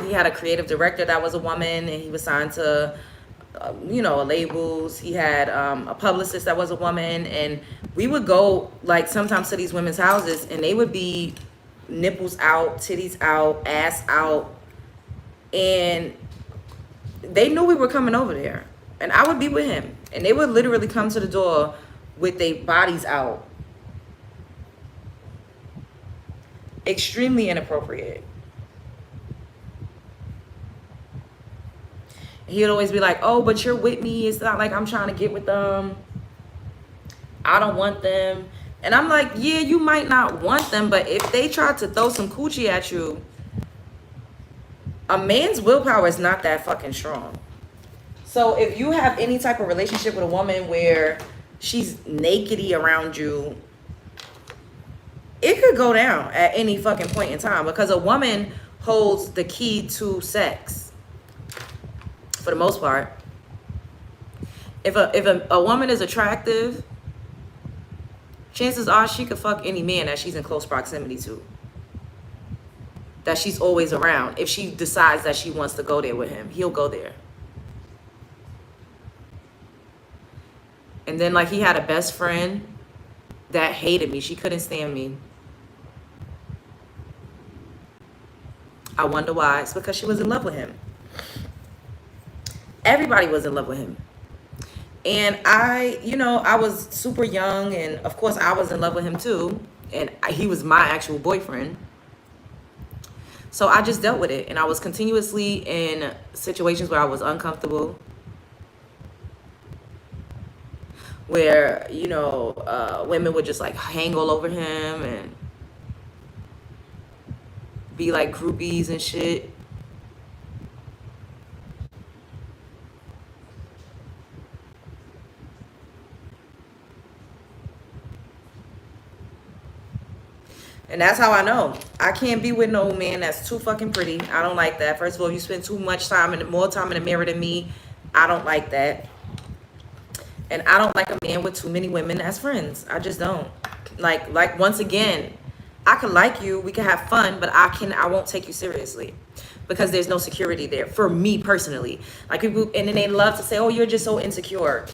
He had a creative director that was a woman, and he was signed to, labels. He had a publicist that was a woman, and we would go, like, sometimes to these women's houses, and they would be nipples out, titties out, ass out, and they knew we were coming over there. And I would be with him, and they would literally come to the door with their bodies out. Extremely inappropriate. He would always be like, oh, but you're with me. It's not like I'm trying to get with them. I don't want them. And I'm like, yeah, you might not want them, but if they try to throw some coochie at you, a man's willpower is not that fucking strong. So if you have any type of relationship with a woman where she's nakedy around you, it could go down at any fucking point in time, because a woman holds the key to sex for the most part. If a woman is attractive, chances are she could fuck any man that she's in close proximity to, that she's always around. If she decides that she wants to go there with him, he'll go there. And then, like, he had a best friend that hated me. She couldn't stand me. I wonder why. It's because she was in love with him. Everybody was in love with him. And I was super young, and of course I was in love with him too. And he was my actual boyfriend. So I just dealt with it. And I was continuously in situations where I was uncomfortable. Where, women would just like hang all over him and be like groupies and shit. And that's how I know. I can't be with no man that's too fucking pretty. I don't like that. First of all, you spend too much time and more time in the mirror than me. I don't like that. And I don't like a man with too many women as friends. I just don't. Like once again, I can like you, we can have fun, but I won't take you seriously, because there's no security there for me personally. Like, people, and then they love to say, oh, you're just so insecure.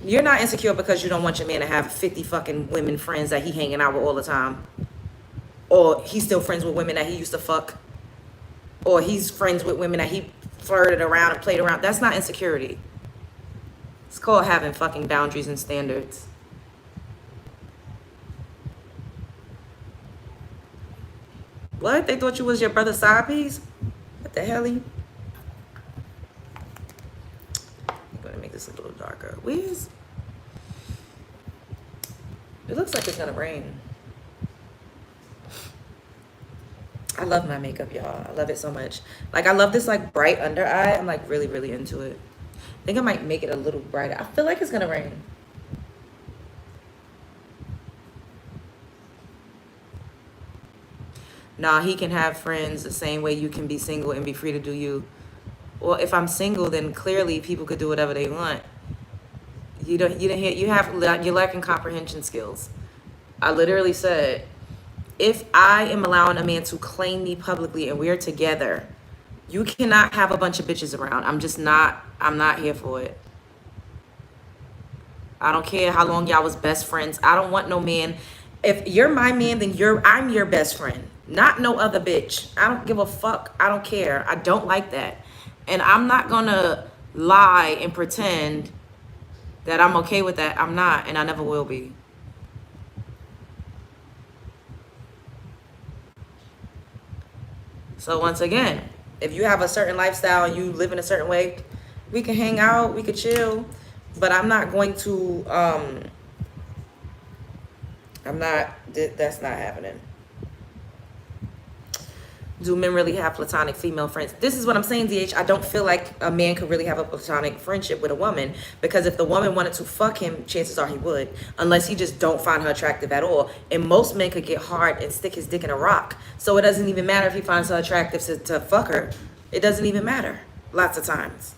You're not insecure because you don't want your man to have 50 fucking women friends that he hanging out with all the time. Or he's still friends with women that he used to fuck. Or he's friends with women that he flirted around and played around. That's not insecurity. It's called having fucking boundaries and standards. What? They thought you was your brother's side piece? What the hell? I'm gonna make this a little darker. It looks like it's gonna rain. I love my makeup, y'all. I love it so much. Like, I love this like bright under eye. I'm like really, really into it. I think I might make it a little brighter. I feel like it's gonna rain. Nah, he can have friends the same way you can be single and be free to do you. Well, if I'm single, then clearly people could do whatever they want. You're lacking comprehension skills. I literally said, if I am allowing a man to claim me publicly and we're together, you cannot have a bunch of bitches around. I'm not here for it. I don't care how long y'all was best friends. I don't want no man. If you're my man, then I'm your best friend, not no other bitch. I don't give a fuck. I don't care. I don't like that. And I'm not gonna lie and pretend that I'm okay with that. I'm not, and I never will be. So once again, if you have a certain lifestyle and you live in a certain way, we can hang out, we could chill, but I'm not going to that's not happening. Do men really have platonic female friends? This is what I'm saying, DH. I don't feel like a man could really have a platonic friendship with a woman, because if the woman wanted to fuck him, chances are he would, unless he just don't find her attractive at all. And most men could get hard and stick his dick in a rock. So it doesn't even matter if he finds her attractive to fuck her. It doesn't even matter lots of times.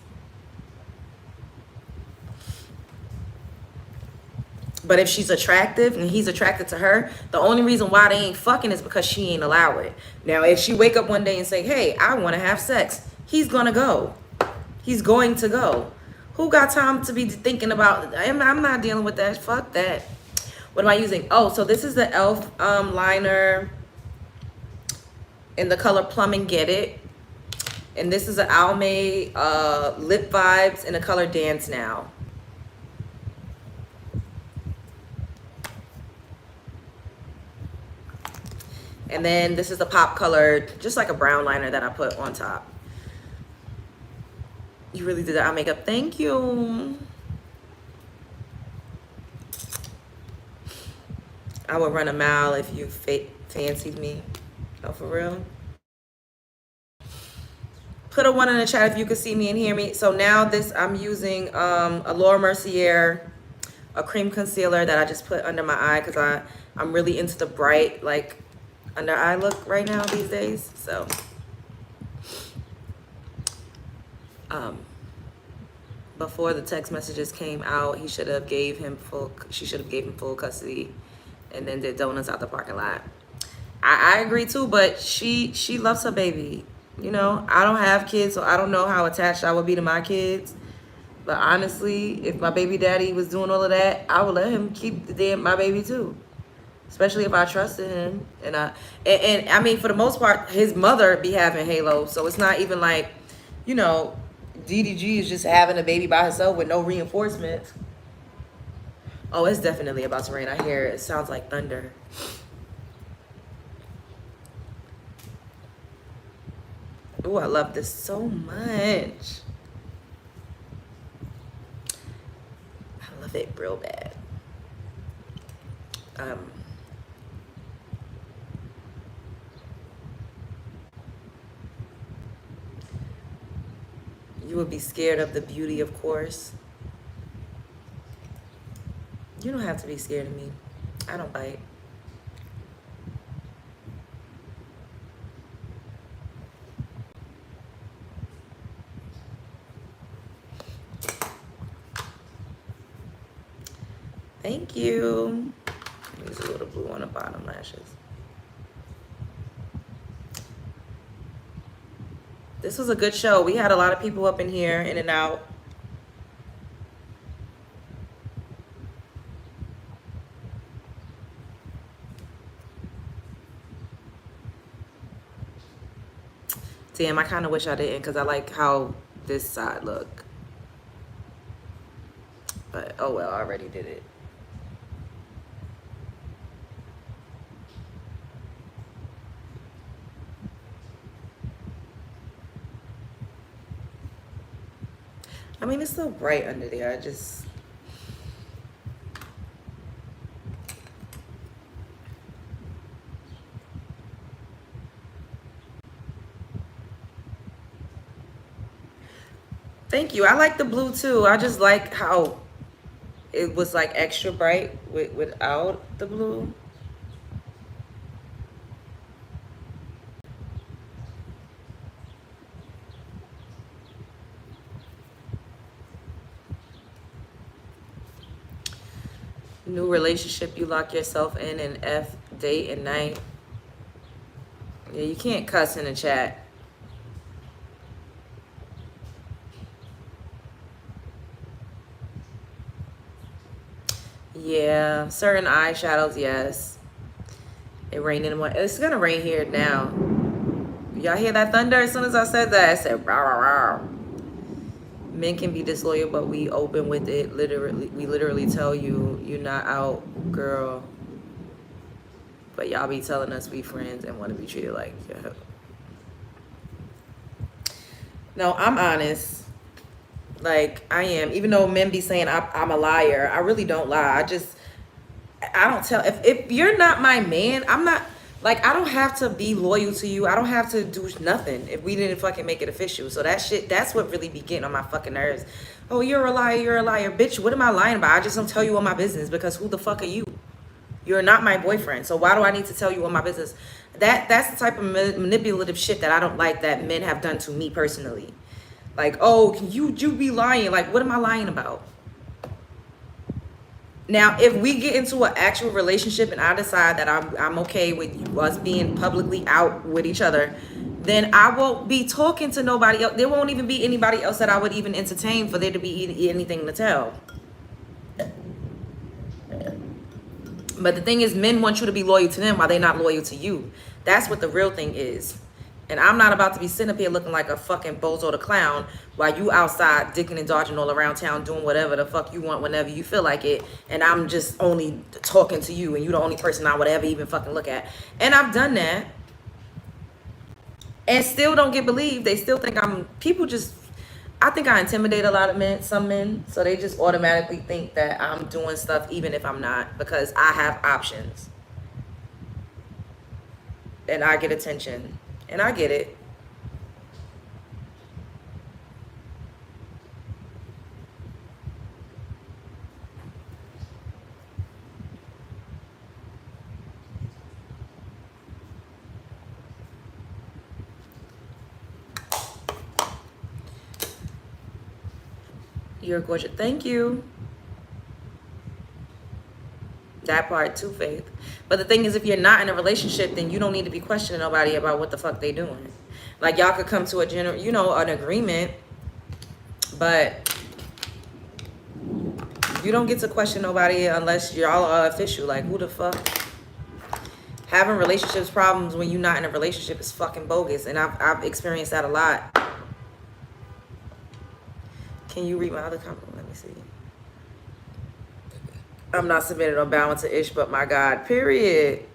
But if she's attractive and he's attracted to her, the only reason why they ain't fucking is because she ain't allow it. Now, if she wake up one day and say, hey, I want to have sex, he's going to go. He's going to go. Who got time to be thinking about, I'm not dealing with that. Fuck that. What am I using? Oh, so this is the e.l.f. liner in the color Plum and Get It. And this is an Almay Lip Vibes in the color Dance Now. And then this is the pop colored, just like a brown liner that I put on top. You really did the eye makeup. Thank you. I would run a mile if you fancied me. Oh, for real? Put a 1 in the chat if you could see me and hear me. So now this, I'm using a Laura Mercier, a cream concealer that I just put under my eye because I'm really into the bright, like, under eye look right now these days. So before the text messages came out, she should have gave him full custody and then did donuts out the parking lot. I agree too, but she loves her baby. You know, I don't have kids, so I don't know how attached I would be to my kids. But honestly, if my baby daddy was doing all of that, I would let him keep my baby too. Especially if I trusted him. And I mean, for the most part, his mother be having Halo. So it's not even like, you know, DDG is just having a baby by herself with no reinforcements. Oh, it's definitely about to rain. I hear it. It sounds like thunder. Oh, I love this so much. I love it real bad. You would be scared of the beauty, of course. You don't have to be scared of me. I don't bite. Thank you. Use a little blue on the bottom lashes. This was a good show. We had a lot of people up in here, in and out. Damn, I kind of wish I didn't because I like how this side look. But, oh well, I already did it. I mean, it's so bright under there. I just... Thank you. I like the blue too. I just like how it was like extra bright without the blue. New relationship, you lock yourself in and F date and night. Yeah, you can't cuss in the chat. Yeah, certain eyeshadows, yes. It rained in one. It's gonna rain here now. Y'all hear that thunder? As soon as I said that, I said rah rah rah. Men can be disloyal, but we open with it. We literally tell you, you're not out, girl. But y'all be telling us we friends and want to be treated like, yeah. No, I'm honest. Like, I am. Even though men be saying I'm a liar, I really don't lie. I don't tell. If you're not my man, I'm not, like, I don't have to be loyal to you. I don't have to do nothing if we didn't fucking make it official. So that shit, that's what really be getting on my fucking nerves. Oh, you're a liar, you're a liar. Bitch, what am I lying about? I just don't tell you all my business because who the fuck are you? You're not my boyfriend. So why do I need to tell you all my business? That's the type of manipulative shit that I don't like that men have done to me personally. Like, oh, can you be lying? Like, what am I lying about? Now, if we get into an actual relationship and I decide that I'm okay with us being publicly out with each other, then I won't be talking to nobody else. There won't even be anybody else that I would even entertain for there to be anything to tell. But the thing is, men want you to be loyal to them while they're not loyal to you. That's what the real thing is. And I'm not about to be sitting up here looking like a fucking bozo the clown while you outside dicking and dodging all around town doing whatever the fuck you want whenever you feel like it. And I'm just only talking to you and you the only person I would ever even fucking look at. And I've done that. And still don't get believed. They still think I think I intimidate a lot of some men. So they just automatically think that I'm doing stuff even if I'm not. Because I have options. And I get attention. And I get it. You're gorgeous. Thank you. That part too, Faith. But the thing is, if you're not in a relationship, then you don't need to be questioning nobody about what the fuck they doing. Like, y'all could come to a an agreement, but you don't get to question nobody unless y'all are official. Like, who the fuck? Having relationships problems when you're not in a relationship is fucking bogus. And I've experienced that a lot. Can you read my other comment? Let me see. I'm not submitted or bound to ish, but my God, period.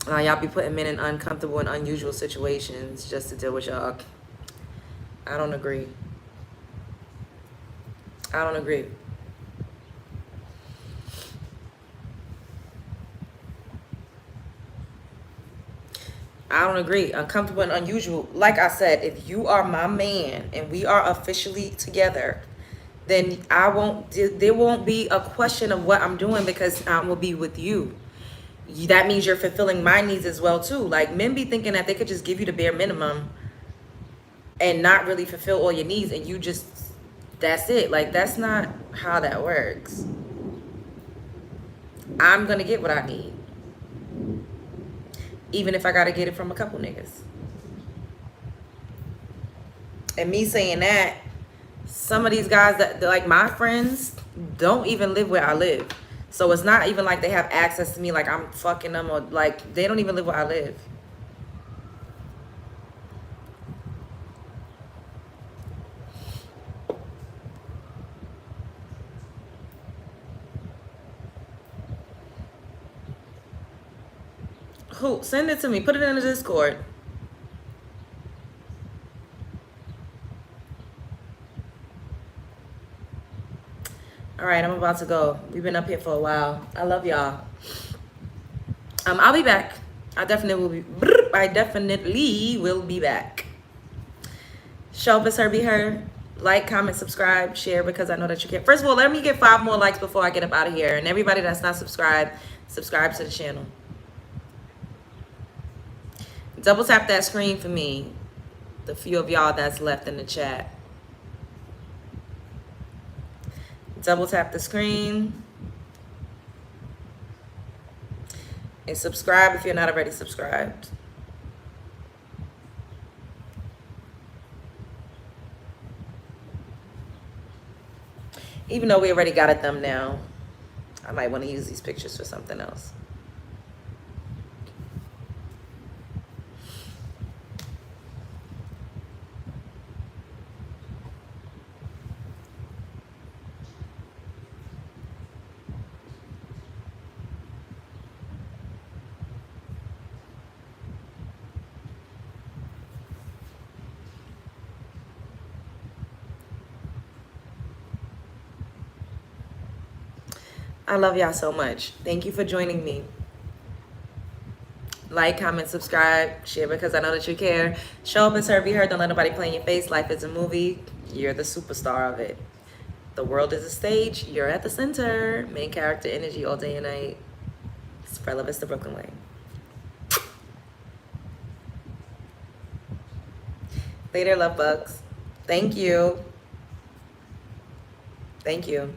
Y'all be putting men in uncomfortable and unusual situations just to deal with y'all. I don't agree. I don't agree. I don't agree. Uncomfortable and unusual. Like I said, if you are my man and we are officially together, then there won't be a question of what I'm doing because I will be with you. That means you're fulfilling my needs as well too. Like, men be thinking that they could just give you the bare minimum and not really fulfill all your needs and you just, that's it. Like, that's not how that works. I'm gonna get what I need. Even if I gotta get it from a couple niggas. And me saying that, some of these guys that like my friends don't even live where I live. So it's not even like they have access to me, like I'm fucking them, or like they don't even live where I live. Who? Send it to me. Put it in the Discord. All right, I'm about to go. We've been up here for a while. I love y'all. I'll be back. I definitely will be back. Show up as her, be her. Like, comment, subscribe, share, because I know that you can. First of all, let me get 5 more likes before I get up out of here. And everybody that's not subscribed, subscribe to the channel. Double tap that screen for me. The few of y'all that's left in the chat. Double tap the screen. And subscribe if you're not already subscribed. Even though we already got a thumbnail, I might want to use these pictures for something else. I love y'all so much. Thank you for joining me. Like, comment, subscribe, share because I know that you care. Show up and serve, be heard. Don't let nobody play in your face. Life is a movie. You're the superstar of it. The world is a stage. You're at the center. Main character energy all day and night. Spread love is the Brooklyn way. Later, love bugs. Thank you. Thank you.